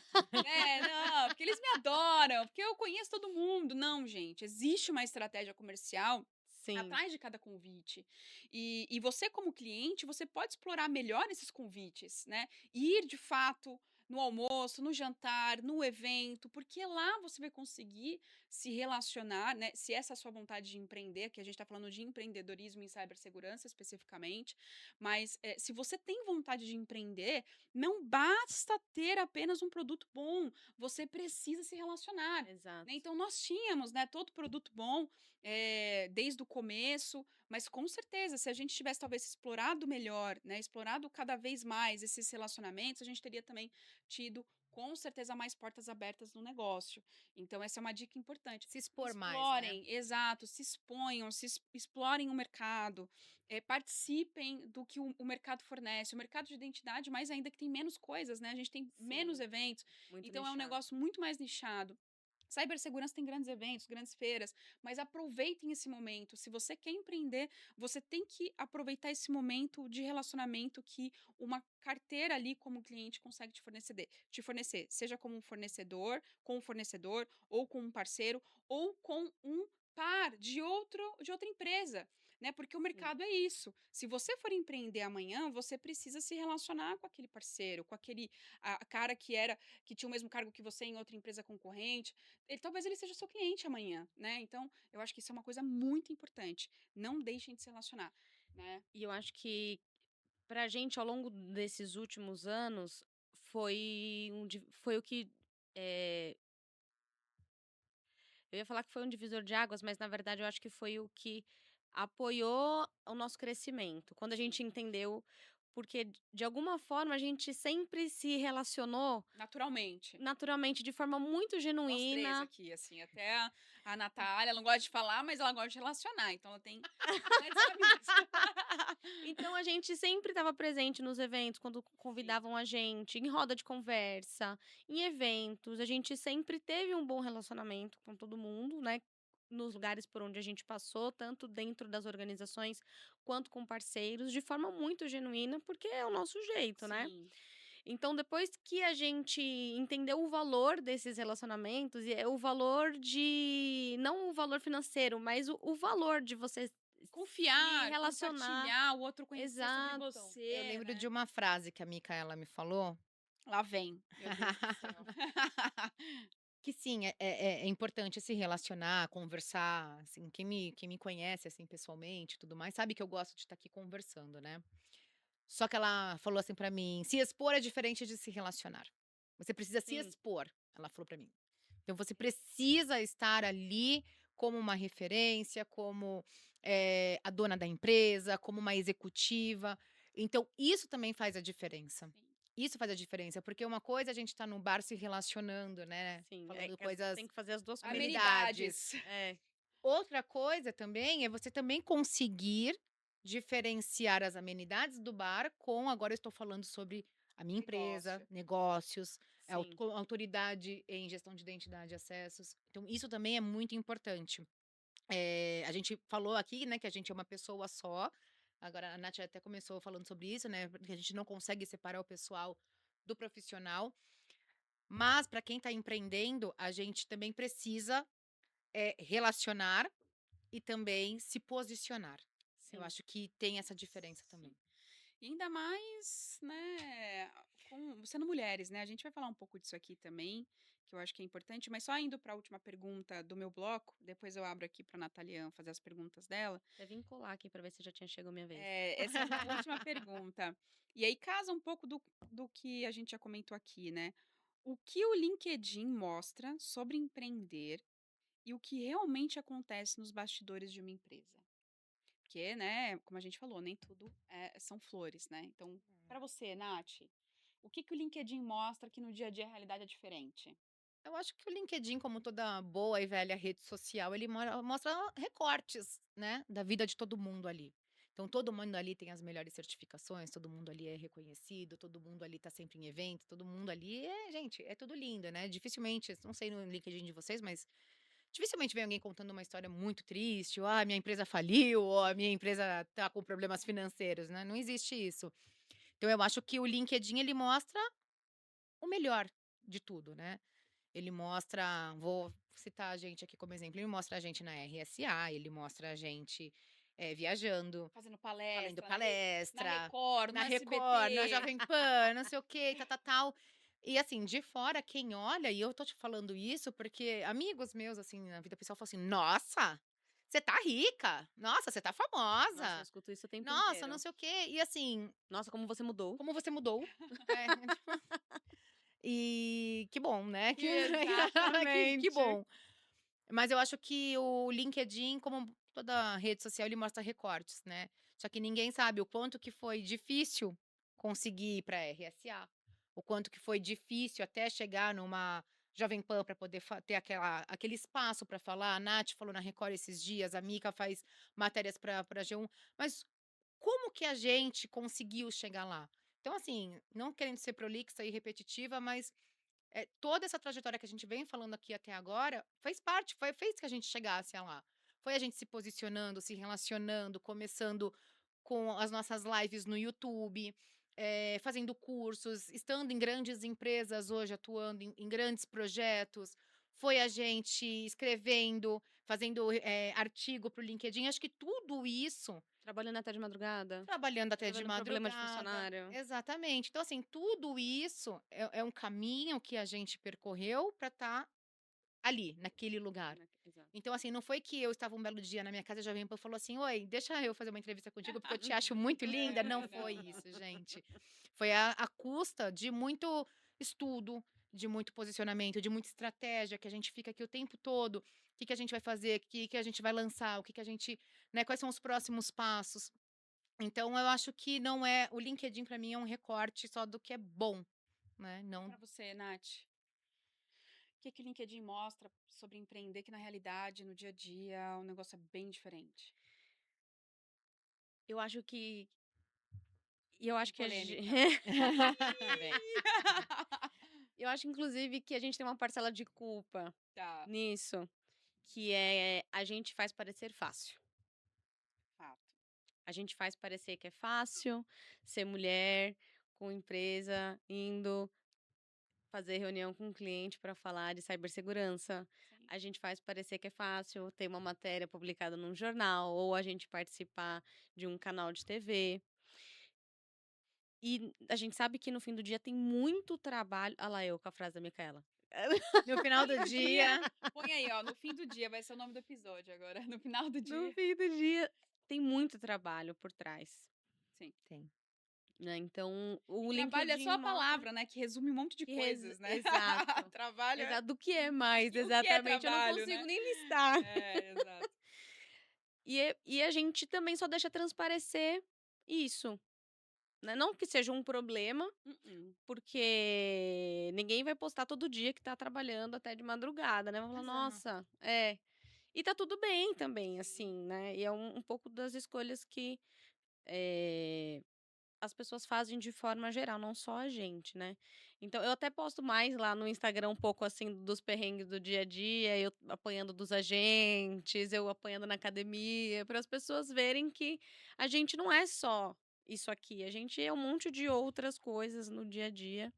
Não, porque eles me adoram, porque eu conheço todo mundo. Não, gente, existe uma estratégia comercial Sim, atrás de cada convite. E você, como cliente, você pode explorar melhor esses convites, né? Ir de fato. no almoço, no jantar, no evento, porque lá você vai conseguir se relacionar, né? Se essa é a sua vontade de empreender, que a gente está falando de empreendedorismo em cibersegurança especificamente, mas se você tem vontade de empreender, não basta ter apenas um produto bom, você precisa se relacionar. Né? Exato. Então, nós tínhamos, né, todo produto bom desde o começo, mas com certeza, se a gente tivesse talvez explorado melhor, né, explorado cada vez mais esses relacionamentos, a gente teria também tido com certeza mais portas abertas no negócio. Então, essa é uma dica importante. Se expor mais, né? Explorem, exato, se exponham, explorem o mercado, participem do que o mercado fornece. O mercado de identidade, mais ainda que tem menos coisas, né? A gente tem menos Sim, eventos, muito então é um nichado. negócio muito mais nichado. Cibersegurança tem grandes eventos, grandes feiras, mas aproveitem esse momento. Se você quer empreender, você tem que aproveitar esse momento de relacionamento que uma carteira ali como cliente consegue te fornecer, seja como um fornecedor, com um fornecedor, ou com um parceiro, ou com um par de outra empresa, né? Porque o Sim. mercado é isso. Se você for empreender amanhã, você precisa se relacionar com aquele parceiro, com aquele cara que tinha o mesmo cargo que você em outra empresa concorrente. Talvez ele seja seu cliente amanhã, né? Então, eu acho que isso é uma coisa muito importante. Não deixem de se relacionar, né? E eu acho que pra gente, ao longo desses últimos anos, foi o que, eh, eu ia falar que foi um divisor de águas, mas na verdade eu acho que foi o que apoiou o nosso crescimento. Quando a Sim. gente entendeu, porque de alguma forma a gente sempre se relacionou Naturalmente. naturalmente, de forma muito Nós 3 genuína. aqui, assim, até a Natália, ela não gosta de falar, mas ela gosta de relacionar, então ela tem grandes amigos. Então a gente sempre estava presente nos eventos, quando Sim, convidavam a gente, em roda de conversa, em eventos. A gente sempre teve um bom relacionamento com todo mundo, né? Nos lugares por onde a gente passou, tanto dentro das organizações quanto com parceiros, de forma muito genuína, porque é o nosso jeito, né? sim, Então, depois que a gente entendeu o valor desses relacionamentos, e é o valor de. Não o valor financeiro, mas o valor de você se confiar, relacionar. compartilhar, o outro conhecer sobre Exato. Eu você, lembro de né? uma frase que a Micaela me falou, Lá vem, meu Deus do céu. que sim, é importante se relacionar, conversar, assim, quem me conhece, assim, pessoalmente e tudo mais, sabe que eu gosto de estar aqui conversando, né. Só que ela falou assim pra mim: "Se expor é diferente de se relacionar. Você precisa se Sim, expor", ela falou pra mim. Então você precisa estar ali como uma referência, como, a dona da empresa, como uma executiva. Então isso também faz a diferença. Sim, Isso faz a diferença, porque uma coisa é a gente estar no bar se relacionando, né, sim. É falando que tem coisas que fazer as duas coisas. amenidades. amenidades. É, Outra coisa também é você também conseguir diferenciar as amenidades do bar com agora eu estou falando sobre a minha empresa, Negócio. negócios, sim. autoridade em gestão de identidade e acessos. Então isso também é muito importante. A gente falou aqui, né, que a gente é uma pessoa só, agora a Nath até começou falando sobre isso, né, porque a gente não consegue separar o pessoal do profissional, mas para quem está empreendendo, a gente também precisa, relacionar e também se posicionar. Eu Sim. acho que tem essa diferença Sim. também. E ainda mais, né, sendo mulheres, né? A gente vai falar um pouco disso aqui também, que eu acho que é importante, mas só indo para a última pergunta do meu bloco, depois eu abro aqui para a Natalian fazer as perguntas dela. Até vim colar aqui pra ver se já tinha chegado a minha vez. Essa é uma última pergunta. E aí casa um pouco do que a gente já comentou aqui, né? O que o LinkedIn mostra sobre empreender e o que realmente acontece nos bastidores de uma empresa? Porque, né, como a gente falou, nem tudo são flores, né? Então, para você, Nath, o que o LinkedIn mostra que no dia a dia a realidade é diferente? Eu acho que o LinkedIn, como toda boa e velha rede social, ele mostra recortes, né, da vida de todo mundo ali. Então, todo mundo ali tem as melhores certificações, todo mundo ali é reconhecido, todo mundo ali tá sempre em evento, todo mundo ali gente, é tudo lindo, né? Dificilmente, não sei no LinkedIn de vocês, mas dificilmente vem alguém contando uma história muito triste, ou minha empresa faliu, ou a minha empresa tá com problemas financeiros, né? Não existe isso. Então, eu acho que o LinkedIn ele mostra o melhor de tudo, né? Ele mostra, vou citar a gente aqui como exemplo, ele mostra a gente na RSA, ele mostra a gente viajando, Fazendo fazendo palestra na palestra, Record, no na Record, na SBT. Jovem Pan, não sei o quê, tal, tal, tal. E assim, de fora, quem olha, e eu tô te falando isso porque amigos meus, assim, na vida pessoal falam assim: "Nossa, você tá rica. Nossa, você tá Nossa, eu famosa. escuto isso o tempo Nossa, não inteiro. sei o quê". E assim, Nossa, como você mudou. como você mudou. É, e que bom, né, que que Exatamente. bom. Mas eu acho que o LinkedIn, como toda rede social, ele mostra recortes, né. Só que ninguém sabe o quanto que foi difícil conseguir ir pra RSA, o quanto que foi difícil até chegar numa Jovem Pan para poder ter aquele espaço para falar. A Nath falou na Record esses dias, a Mica faz matérias para G1, mas como que a gente conseguiu chegar lá? Então, assim, não querendo ser prolixa e repetitiva, mas toda essa trajetória que a gente vem falando aqui até agora fez parte, fez que a gente chegasse a lá. Foi a gente se posicionando, se relacionando, começando com as nossas lives no YouTube, fazendo cursos, estando em grandes empresas hoje, atuando em grandes projetos. Foi a gente escrevendo, fazendo artigo para o LinkedIn. Acho que tudo isso Trabalhando até de madrugada, trabalhando até de resolvendo problema de madrugada. funcionário. Exatamente. Então, assim, tudo isso é um caminho que a gente percorreu para estar ali, naquele lugar. Exato. Então, assim, não foi que eu estava um belo dia na minha casa e a Jovem Pan falou assim: "Oi, deixa eu fazer uma entrevista contigo, porque eu te acho muito linda". Não foi Não. isso, gente. Foi a custa de muito estudo, de muito posicionamento, de muita estratégia, que a gente fica aqui o tempo todo. O que que a gente vai fazer? O que que a gente vai lançar? O que que a gente, né, quais são os próximos passos? Então eu acho que não é o LinkedIn para mim é um recorte só do que é bom, né, E não para você, Nath? O que que o LinkedIn mostra sobre empreender que na realidade, no dia a dia, o negócio é bem diferente? Eu acho que e eu acho que a gen Polêmica. Vem. eu acho inclusive que a gente tem uma parcela de culpa Tá, nisso, que é a gente faz parecer fácil. fato. A gente faz parecer que é fácil ser mulher, com empresa, indo fazer reunião com o cliente para falar de cibersegurança. Sim. A gente faz parecer que é fácil ter uma matéria publicada num jornal ou a gente participar de um canal de TV. E a gente sabe que no fim do dia tem muito trabalho. Ah lá, eu com a frase da Micaela. No final do dia Põe aí, ó, no fim do dia, vai ser o nome do episódio agora. No final do No dia. fim do dia tem muito trabalho por trás, Sim. tem. né? Então E o trabalho é LinkedIn só a mostra palavra, né, que resume um monte de que coisas, né. exato. Trabalho é Exato, do que é mais, e o que é exatamente, eu não trabalho, consigo né. nem listar. É, exato. E a gente também só deixa transparecer isso, né, não que seja um problema, Mm-mm. porque ninguém vai postar todo dia que tá trabalhando até de madrugada, né, vai falar: Exato. "Nossa", é. E tá tudo bem também, Sim. assim, né, e é um pouco das escolhas que, eh as pessoas fazem de forma geral, não só a gente, né. Então eu até posto mais lá no Instagram um pouco, assim, dos perrengues do dia a dia, eu apanhando dos agentes, eu apanhando na academia, para as pessoas verem que a gente não é só isso aqui, a gente é um monte de outras coisas no dia a dia,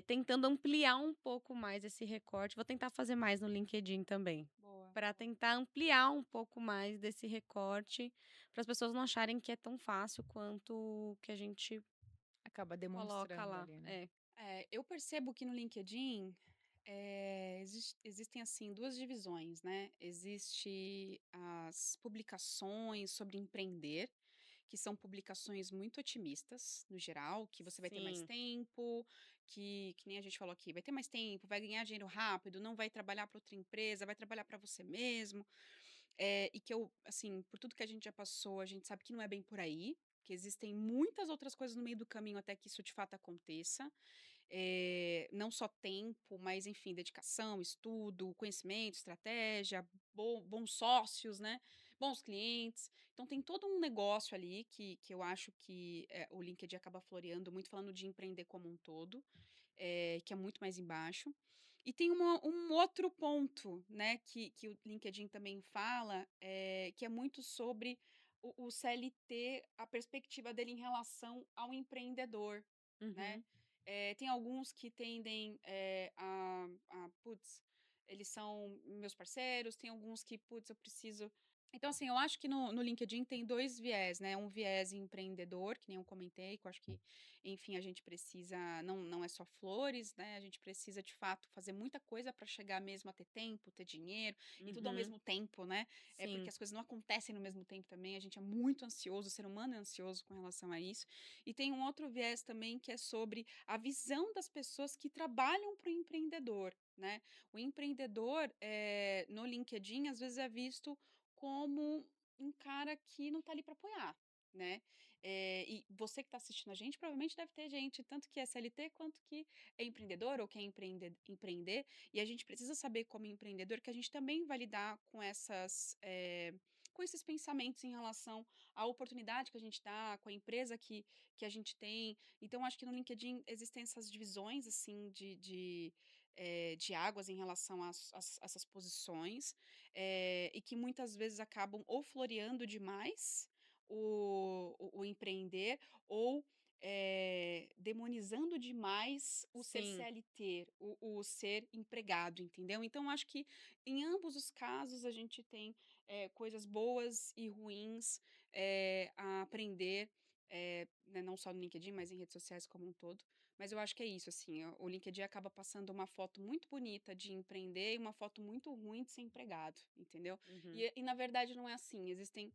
tentando ampliar um pouco mais esse recorte. Vou tentar fazer mais no LinkedIn também, Boa, para boa. tentar ampliar um pouco mais desse recorte, para as pessoas não acharem que é tão fácil quanto o que a gente Acaba coloca demonstrando lá. ali, né. É. Eu percebo que no LinkedIn, existem, assim, 2 divisões, né. Existe as publicações sobre empreender, que são publicações muito otimistas, no geral, que você vai ter mais Sim. tempo, que nem a gente falou aqui, vai ter mais tempo, vai ganhar dinheiro rápido, não vai trabalhar para outra empresa, vai trabalhar para você mesmo. E que eu, assim, por tudo que a gente já passou, a gente sabe que não é bem por aí, que existem muitas outras coisas no meio do caminho até que isso de fato aconteça. Não só tempo, mas enfim, dedicação, estudo, conhecimento, estratégia, bons sócios, né? Bons clientes. Então tem todo um negócio ali que eu acho que o LinkedIn acaba floreando muito, falando de empreender como um todo, que é muito mais embaixo. E tem um outro ponto, né, que o LinkedIn também fala, que é muito sobre o CLT, a perspectiva dele em relação ao empreendedor, né? Uhum. Tem alguns que tendem putz, eles são meus parceiros, tem alguns que, putz, eu preciso Então, assim, eu acho que no LinkedIn tem 2 viés, né, um viés empreendedor, que nem eu comentei, que eu acho que, enfim, a gente precisa não é só flores, né, a gente precisa, de fato, fazer muita coisa para chegar mesmo a ter tempo, ter dinheiro, e tudo ao Uhum. mesmo tempo, né, é porque Sim, as coisas não acontecem no mesmo tempo também, a gente é muito ansioso, o ser humano é ansioso com relação a isso. E tem um outro viés também que é sobre a visão das pessoas que trabalham para o empreendedor, né. O empreendedor, no LinkedIn, às vezes é visto como um cara que não tá ali para apoiar, né. E você que está assistindo a gente, provavelmente deve ter gente tanto que é CLT quanto que é empreendedor ou quer empreender, e a gente precisa saber como empreendedor que a gente também vai lidar com esses pensamentos em relação à oportunidade que a gente dá, com a empresa que a gente tem. Então acho que no LinkedIn existem essas divisões, assim, de águas em relação essas posições, e que muitas vezes acabam ou floreando demais o empreender ou demonizando demais o ser sim. CLT, o ser empregado, entendeu? Então, acho que em ambos os casos a gente tem coisas boas e ruins a aprender, né, não só no LinkedIn, mas em redes sociais como um todo. Mas eu acho que é isso, assim, o LinkedIn acaba passando uma foto muito bonita de empreender e uma foto muito ruim de ser empregado, entendeu? Uhum. E na verdade não é assim, existem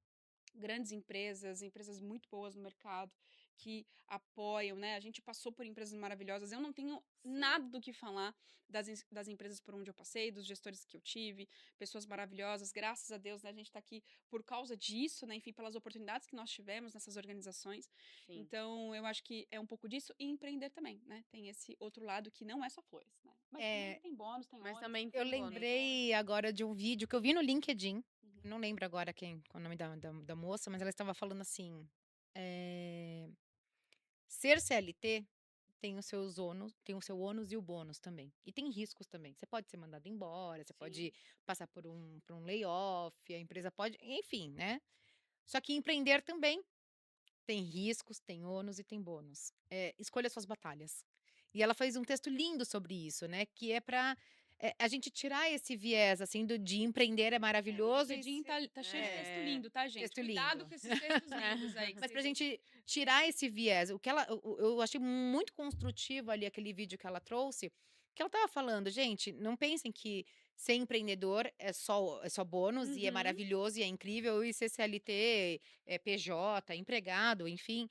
grandes empresas, empresas muito boas no mercado, que apoiam, né, a gente passou por empresas maravilhosas, eu não tenho Sim. nada do que falar das empresas por onde eu passei, dos gestores que eu tive, pessoas maravilhosas, graças a Deus, né, a gente está aqui por causa disso, né, enfim, pelas oportunidades que nós tivemos nessas organizações, Sim. então eu acho que é um pouco disso, e empreender também, né, tem esse outro lado que não é só flores, né, mas também É, tem bônus, tem Mas ônus, tem também eu tem bônus. lembrei agora de um vídeo que eu vi no LinkedIn, uhum, não lembro agora qual o nome da moça, mas ela estava falando assim, eh, ser CLT tem o seu ônus e o bônus também. E tem riscos também. Você pode ser mandado embora, você pode sim, passar por um layoff, a empresa pode, enfim, né. Só que empreender também tem riscos, tem ônus e tem bônus. Escolha suas batalhas. E ela fez um texto lindo sobre isso, né, que é para a gente tirar esse viés, assim, do de empreender é o maravilhoso e LinkedIn se tá cheio de texto É. lindo, tá, gente? texto Cuidado lindo. com esses textos lindos aí que Mas pra vocês vão. gente tirar esse viés, o que ela eu achei muito construtivo ali aquele vídeo que ela trouxe, que ela estava falando: "Gente, não pensem que ser empreendedor é só bônus e é Uhum. maravilhoso e é incrível e ser CLT, PJ, empregado, enfim,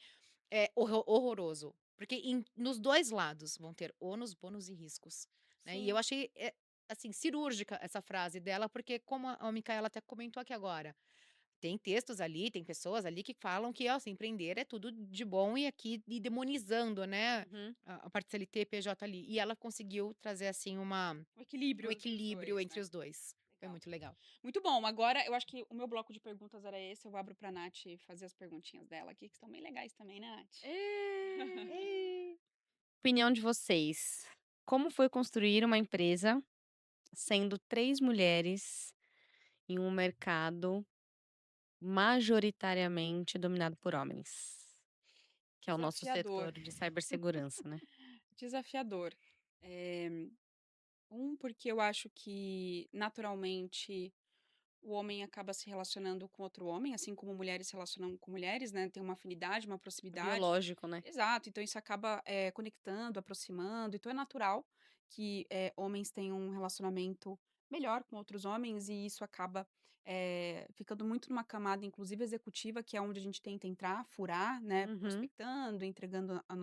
é horroroso". Porque nos 2 lados vão ter ônus, bônus e riscos, né. E eu Sim. achei, assim, cirúrgica essa frase dela, porque como a Micaela até comentou aqui agora, tem textos ali, tem pessoas ali que falam que, ó, assim, empreender é tudo de bom e aqui e demonizando, né, Uhum. a parte CLT, PJ ali. E ela conseguiu trazer, assim, O um equilíbrio entre os equilíbrio 2, entre né. os 2. Foi Legal. muito legal. Muito bom, agora eu acho que o meu bloco de perguntas era esse, eu abro pra Nath fazer as perguntinhas dela aqui, que estão bem legais também, né, Nath? É. É. Opinião de vocês, como foi construir uma empresa sendo 3 mulheres em um mercado majoritariamente dominado por homens? Que é o nosso Desafiador, setor de cibersegurança, né. desafiador. Eh, porque eu acho que naturalmente o homem acaba se relacionando com outro homem, assim como mulheres se relacionam com mulheres, né, tem uma afinidade, uma proximidade. Biológico, né. Exato, então isso acaba, conectando, aproximando, então é natural que, homens tenham um relacionamento melhor com outros homens e isso acaba, ficando muito numa camada inclusive executiva, que é onde a gente tenta entrar, furar, né, Uhum. prospectando, entregando o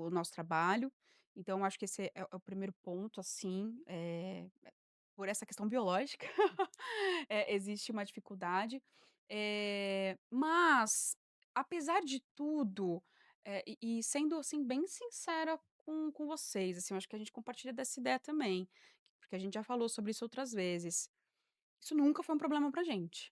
nosso trabalho. Então acho que esse é o primeiro ponto, assim, por essa questão biológica, existe uma dificuldade, mas, apesar de tudo, e sendo, assim, bem sincera com vocês, assim, eu acho que a gente compartilha dessa ideia também, porque a gente já falou sobre isso outras vezes, isso nunca foi um problema pra gente.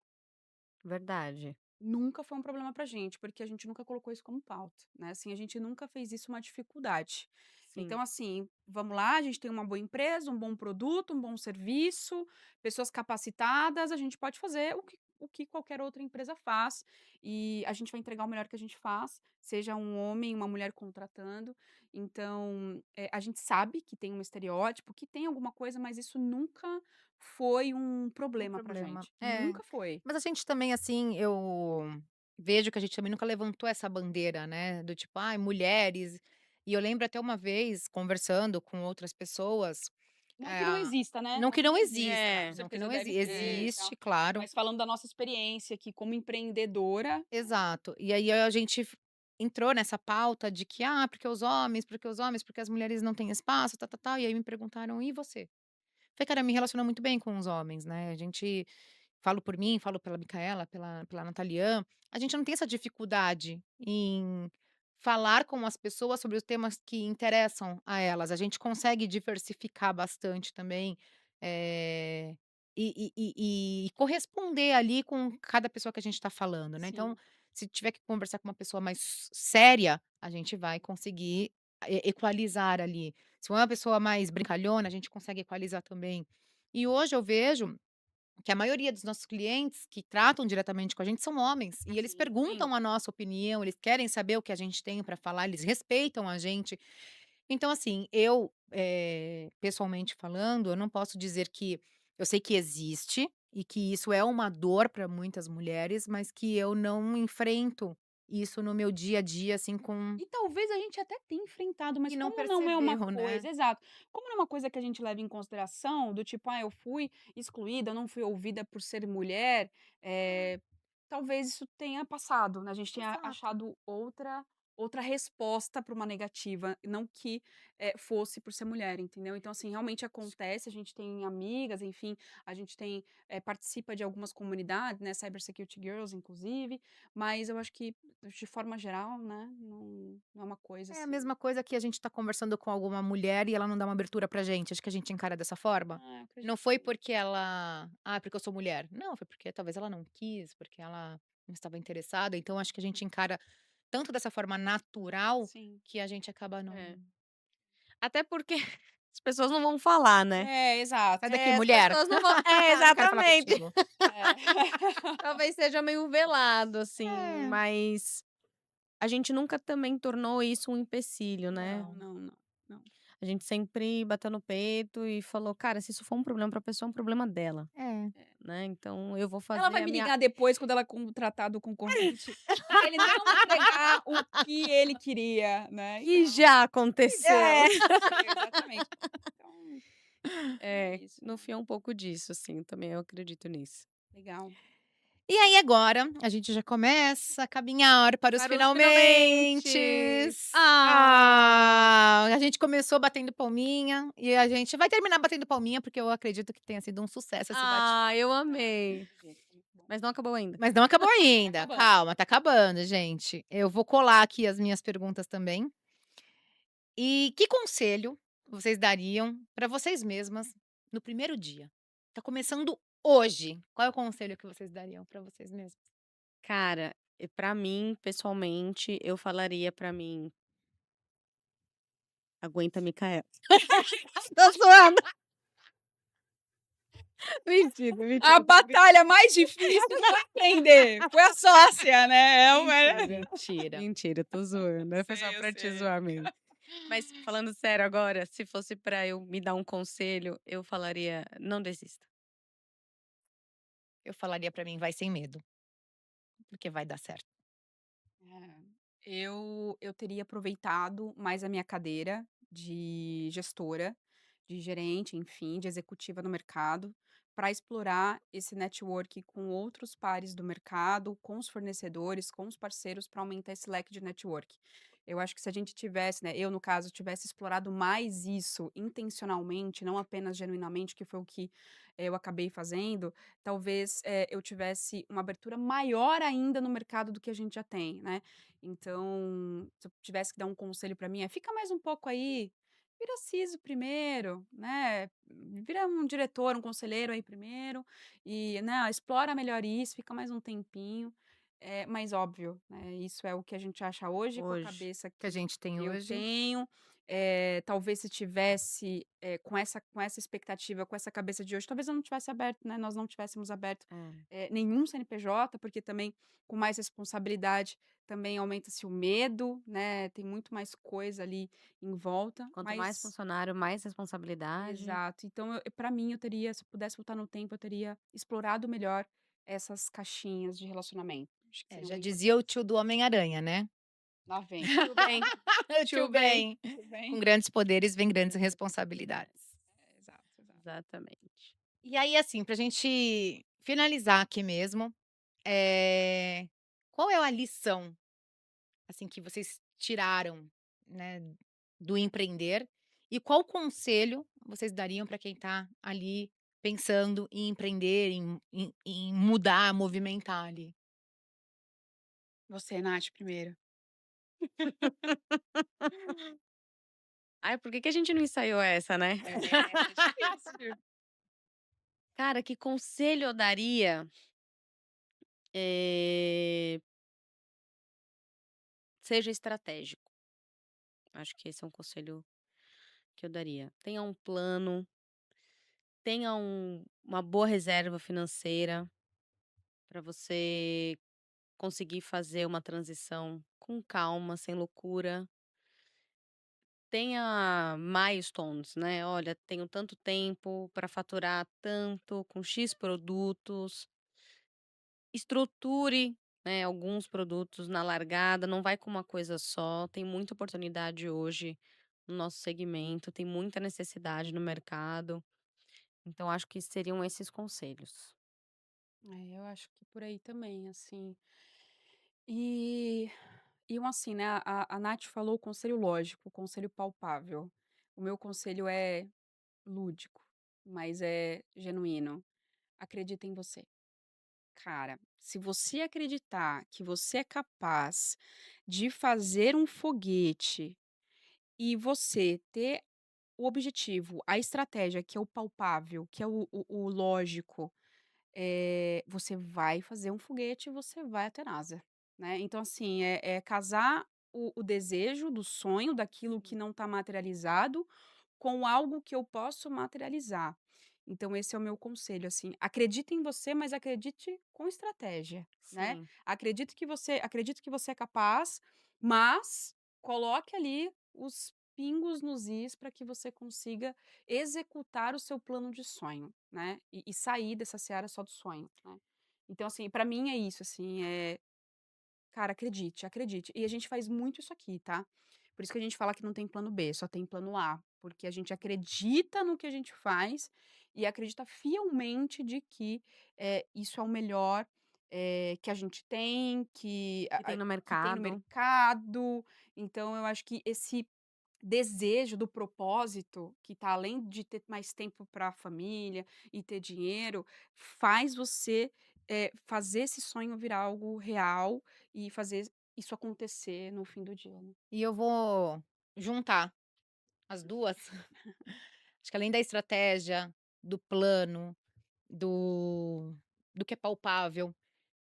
Verdade. Nunca foi um problema pra gente, porque a gente nunca colocou isso como pauta, né, assim, a gente nunca fez isso uma dificuldade. Sim. Então, assim, vamos lá, a gente tem uma boa empresa, um bom produto, um bom serviço, pessoas capacitadas, a gente pode fazer o que qualquer outra empresa faz, e a gente vai entregar o melhor que a gente faz, seja um homem, uma mulher contratando. Então, a gente sabe que tem um estereótipo, que tem alguma coisa, mas isso nunca foi um Um problema pra problema. gente, É. nunca foi. Mas a gente também, assim, eu vejo que a gente também nunca levantou essa bandeira, né, do tipo: "Ai, mulheres". E eu lembro até uma vez conversando com outras pessoas, Não que não eh, exista, né, não não que que não não exista, É. com não que certeza não deve ter e existe, tal, claro. mas falando da nossa experiência aqui como empreendedora, Exato. E aí a gente entrou nessa pauta de que: "Ah, porque os homens, porque as mulheres não têm espaço, tal". E aí me perguntaram: "E você?". Falei: "Cara, me relaciono muito bem com os homens, né, a gente". Falo por mim, falo pela Micaela, pela Nataliã, a gente não tem essa dificuldade em falar com as pessoas sobre os temas que interessam a elas, a gente consegue diversificar bastante também, eh, e corresponder ali com cada pessoa que a gente está falando, né. Então, sim, se tiver que conversar com uma pessoa mais séria, a gente vai conseguir equalizar ali. Se for uma pessoa mais brincalhona, a gente consegue equalizar também. E hoje eu vejo que a maioria dos nossos clientes que tratam diretamente com a gente são homens, e eles sim. perguntam a nossa opinião, eles querem saber o que a gente tem para falar, eles respeitam a gente. Então, assim, eu, pessoalmente falando, eu não posso dizer que eu sei que existe e que isso é uma dor para muitas mulheres, mas que eu não enfrento isso no meu dia a dia, assim, com E talvez a gente até tenha enfrentado, mas e não como não é uma percebeu, né. coisa exato, como não é uma coisa que a gente leva em consideração, do tipo: "Ah, eu fui excluída, eu não fui ouvida por ser mulher", talvez isso tenha passado, né, a gente tenha Exato. achado outra resposta para uma negativa, não que, fosse por ser mulher, entendeu. Então, assim, realmente acontece, a gente tem amigas, enfim, a gente tem, participa de algumas comunidades, né, Cyber Security Girls, inclusive, mas eu acho que de forma geral, né, não é uma coisa É a assim mesma coisa que a gente tá conversando com alguma mulher e ela não dá uma abertura pra gente, acho que a gente encara dessa forma? eu Não acredito que foi sim. porque ela: "Ah, porque eu sou mulher". Não, foi porque talvez ela não quis, porque ela não estava interessada, então acho que a gente encara tanto dessa forma natural, Sim. que a gente acaba não: É. Até porque as pessoas não vão falar, né. É, "Sai exato. daqui É, as mulher, pessoas não vão não quero falar exatamente. contigo". É. Talvez seja meio velado, assim, É, mas a gente nunca também tornou isso um empecilho, né. Não, não, não, não. A gente sempre bateu no peito e falou: "Cara, se isso for um problema pra pessoa, é um problema dela, é. É. né, então eu vou Ela fazer vai a me minha". ligar depois quando ela contratar do concorrente, pra ele não entregar o que ele queria, né, Que então já e já aconteceu. aconteceu, exatamente. Então, é É, isso, no fim é um pouco disso, assim, também eu acredito nisso. legal. E aí agora, a gente já começa a caminhar para os Para os finalmentes. finalmentes. Ah! Ah, a gente começou batendo palminha e a gente vai terminar batendo palminha, porque eu acredito que tenha sido um sucesso esse Ah, bate-papo. eu Ah, amei. do jeito, foi muito bom. Mas não acabou ainda. Mas não acabou Tá ainda, acabando. calma, tá acabando, gente. Eu vou colar aqui as minhas perguntas também. E que conselho vocês dariam para vocês mesmas no primeiro dia? Tá começando hoje. Qual é o conselho que vocês dariam para vocês mesmas? Cara, pra mim, pessoalmente, eu falaria pra mim: "Aguenta, Micaela". Tô zoando. Mentira, A mentira, tô batalha mais difícil foi empreender, foi a sócia, né, é uma Mentira. mentira, tô zoando, foi só eu pra te sei. zoar mesmo. Mas falando sério agora, se fosse pra eu me dar um conselho, eu falaria: "Não desista". Eu falaria pra mim: "Vai sem medo, porque vai dar certo". É, eu teria aproveitado mais a minha cadeira de gestora, de gerente, enfim, de executiva no mercado, para explorar esse network com outros pares do mercado, com os fornecedores, com os parceiros, para aumentar esse leque de network. Eu acho que se a gente tivesse, né, eu no caso, tivesse explorado mais isso intencionalmente, não apenas genuinamente, que foi o que eu acabei fazendo, talvez eu tivesse uma abertura maior ainda no mercado do que a gente já tem, né? Então, se eu tivesse que dar um conselho para mim, fica mais um pouco aí, vira CISO primeiro, né? Vira um diretor, um conselheiro aí primeiro, e né, explora melhor isso, fica mais um tempinho. É, mas óbvio, né? Isso é o que a gente acha hoje, com a Hoje. cabeça Que a que gente tem eu hoje. tenho. talvez se tivesse, com essa expectativa, com essa cabeça de hoje, talvez eu não tivesse aberto, né, nós não tivéssemos aberto, É. nenhum CNPJ, porque também com mais responsabilidade também aumenta-se o medo, né, tem muito mais coisa ali em volta, Quanto mais mas funcionário, mais responsabilidade. exato. Então para mim eu teria se eu pudesse voltar no tempo, eu teria explorado melhor essas caixinhas de relacionamento. Acho que É, seriam já bem dizia o importantes. tio do Homem-Aranha, né. Lá vem. Tio bem, O tio tio bem, Ben. tio Com bem. grandes poderes vem grandes É, responsabilidades. exato, exato. Exatamente. E aí, assim, pra gente finalizar aqui mesmo, qual é a lição, assim, que vocês tiraram, né, do empreender, e qual conselho vocês dariam para quem tá ali pensando em empreender, em mudar, movimentar ali? Você, Nath, primeiro. Ai, por que que a gente não ensaiou essa, né? É, difícil. Cara, que conselho eu daria? Eh, Seja estratégico. Acho que esse é um conselho que eu daria. Tenha um plano, tenha uma boa reserva financeira para você conseguir fazer uma transição com calma, sem loucura. Tenha milestones, né? Olha, tenho tanto tempo para faturar tanto com X produtos. Estruture, né, alguns produtos na largada, não vai com uma coisa só. Tem muita oportunidade hoje no nosso segmento, tem muita necessidade no mercado. Então, acho que seriam esses conselhos. Eu acho que por aí também, assim. E assim, né, a Nath falou o conselho lógico, o conselho palpável. O meu conselho é lúdico, mas é genuíno. Acredita em você. Cara, se você acreditar que você é capaz de fazer um foguete e você ter o objetivo, a estratégia, que é o palpável, que é o lógico, você vai fazer um foguete e você vai até NASA, né. Então assim, é casar o desejo do sonho, daquilo que Sim. não está materializado, com algo que eu posso materializar. Então esse é o meu conselho, assim, acredite em você, mas acredite com estratégia, né. Sim. Acredito que você é capaz, mas coloque ali os pingos nos is para que você consiga executar o seu plano de sonho, né, e sair dessa seara só do sonho, né. Então assim, para mim é isso, assim, cara, acredite, acredite. E a gente faz muito isso aqui, tá. Por isso que a gente fala que não tem plano B, só tem plano A, porque a gente acredita no que a gente faz e acredita fielmente de que, isso é o melhor, que a gente tem, Que tem no que tem no mercado. mercado. Então eu acho que esse desejo do propósito, que tá além de ter mais tempo para a família e ter dinheiro, faz você, fazer esse sonho virar algo real e fazer isso acontecer no fim do dia, né. E eu vou juntar as 2. Acho que além da estratégia, do plano, do do que é palpável,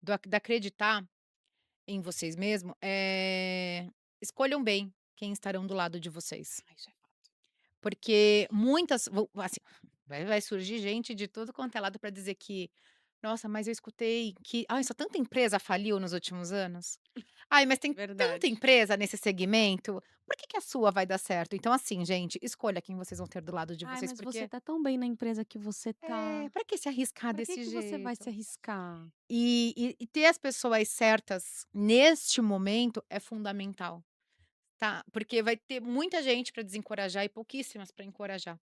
da acreditar em vocês mesmo, escolham bem quem estarão do lado de vocês. Ah, isso é fato. Porque muitas vão assim, vai surgir gente de tudo quanto é lado para dizer que: "Nossa, mas eu escutei que ai, só tanta empresa faliu nos últimos anos. Ai, mas tem tanta Verdade. empresa nesse segmento, por que que a sua vai dar certo?". Então assim, gente, escolha quem vocês vão ter do lado de Ai, vocês, mas você porque tá tão bem na empresa que você tá. pra que se arriscar Pra que desse que você vai se jeito? arriscar? E ter as pessoas certas neste momento é fundamental, tá, porque vai ter muita gente para desencorajar e pouquíssimas para encorajar.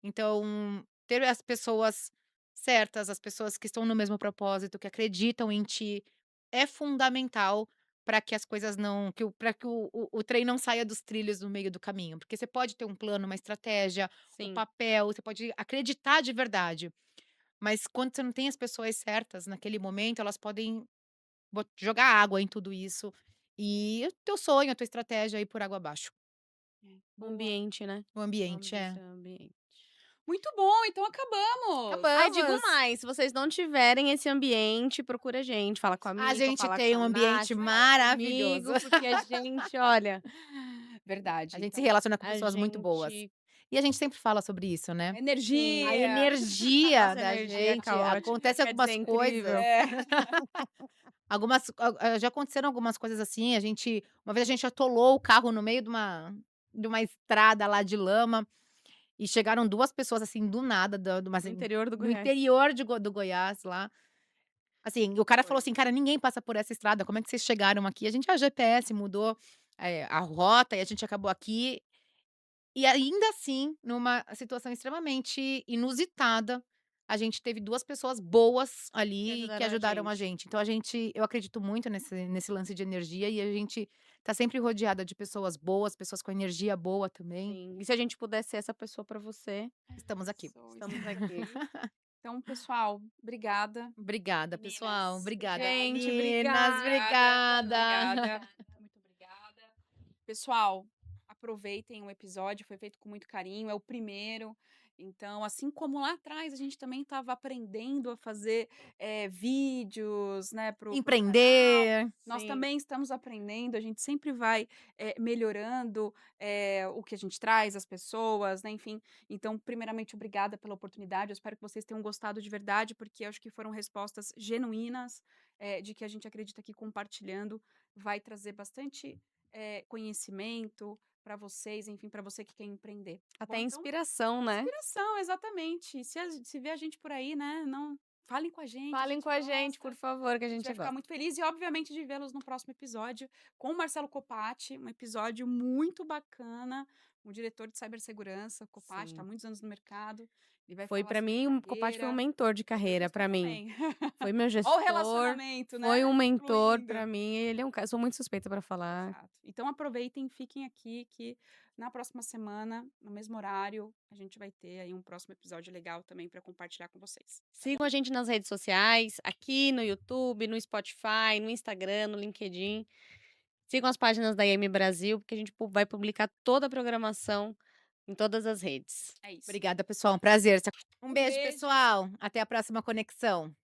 Então, ter as pessoas certas, as pessoas que estão no mesmo propósito, que acreditam em ti, é fundamental para que as coisas não que o pra que o trem não saia dos trilhos no meio do caminho, porque você pode ter um plano, uma estratégia, o Sim. papel, você pode acreditar de verdade, mas quando você não tem as pessoas certas naquele momento, elas podem jogar água em tudo isso, e o teu sonho, a tua estratégia ir por água abaixo. O Boa. ambiente, né. O O nome ambiente disso é. é ambiente. Muito bom, então acabamos. Ai, digo Acabamos! mais, se vocês não tiverem esse ambiente, procura a gente, fala com a A Mica ou gente fala com tem a um ambiente Nath, fala maravilhoso. comigo, porque a gente, olha, Verdade, A gente se então relaciona com A pessoas muito boas. gente E a gente sempre fala sobre isso, né. sim, A energia. a energia nossa da energia gente, caótica acontece quer dizer algumas incrível. coisas, É. já aconteceram algumas coisas assim, uma vez a gente atolou o carro no meio de uma estrada lá de lama, e chegaram 2 pessoas, assim, do nada, da de uma No assim, interior do no Goiás. interior do Goiás lá. Assim, e o cara falou Foi. assim: "Cara, ninguém passa por essa estrada, como é que vocês chegaram aqui?" A gente: "Ah, GPS mudou, a rota e a gente acabou aqui". E ainda assim, numa situação extremamente inusitada, a gente teve 2 pessoas boas Que ali que ajudaram a ajudaram a gente. gente. Então eu acredito muito nesse lance de energia e a gente tá sempre rodeada de pessoas boas, pessoas com energia boa também. Sim, e se a gente puder ser essa pessoa pra você, Estamos aqui. estamos aqui. Então, pessoal, obrigada. Obrigada, pessoal. Meninas, Obrigada, obrigada. Gente, meninas. obrigada. Obrigada. Obrigada, muito obrigada. Pessoal, aproveitem o episódio, foi feito com muito carinho, é o primeiro. Então, assim como lá atrás a gente também estava aprendendo a fazer vídeos, né, pro canal, Empreender. nós Sim. também estamos aprendendo, a gente sempre vai melhorando o que a gente traz, as pessoas, né, enfim. Então, primeiramente, obrigada pela oportunidade. Eu espero que vocês tenham gostado de verdade, porque eu acho que foram respostas genuínas, de que a gente acredita que compartilhando vai trazer bastante conhecimento para vocês, enfim, para você que quer empreender. Tá Até bom? Então, inspiração, né. inspiração, exatamente. Se vê a gente por aí, né? Não, falem com a Falem gente com a gente, por gosta. favor, que a A gente vai gente ficar gosta. muito feliz e, obviamente, de vê-los no próximo episódio com o Marcelo Copati, um episódio muito bacana, um diretor de cibersegurança. O Copati está há Sim. muitos anos no mercado, ele vai Foi falar pra sobre mim, o Copati foi um carreira. mentor de Foi carreira você pra mim. também. Foi meu Olha o gestor, relacionamento, foi né? um mentor Fluindo. pra mim, ele é um cara sou muito suspeita pra falar. Exato. Então aproveitem, fiquem aqui que na próxima semana, no mesmo horário, a gente vai ter aí um próximo episódio legal também para compartilhar com vocês, tá bom? Sigam a gente nas redes sociais, aqui no YouTube, no Spotify, no Instagram, no LinkedIn. Sigam as páginas da IM Brasil, porque a gente vai publicar toda a programação em todas as redes. É isso. Obrigada, pessoal. Um prazer. Um Um beijo, beijo. pessoal. Até a próxima conexão.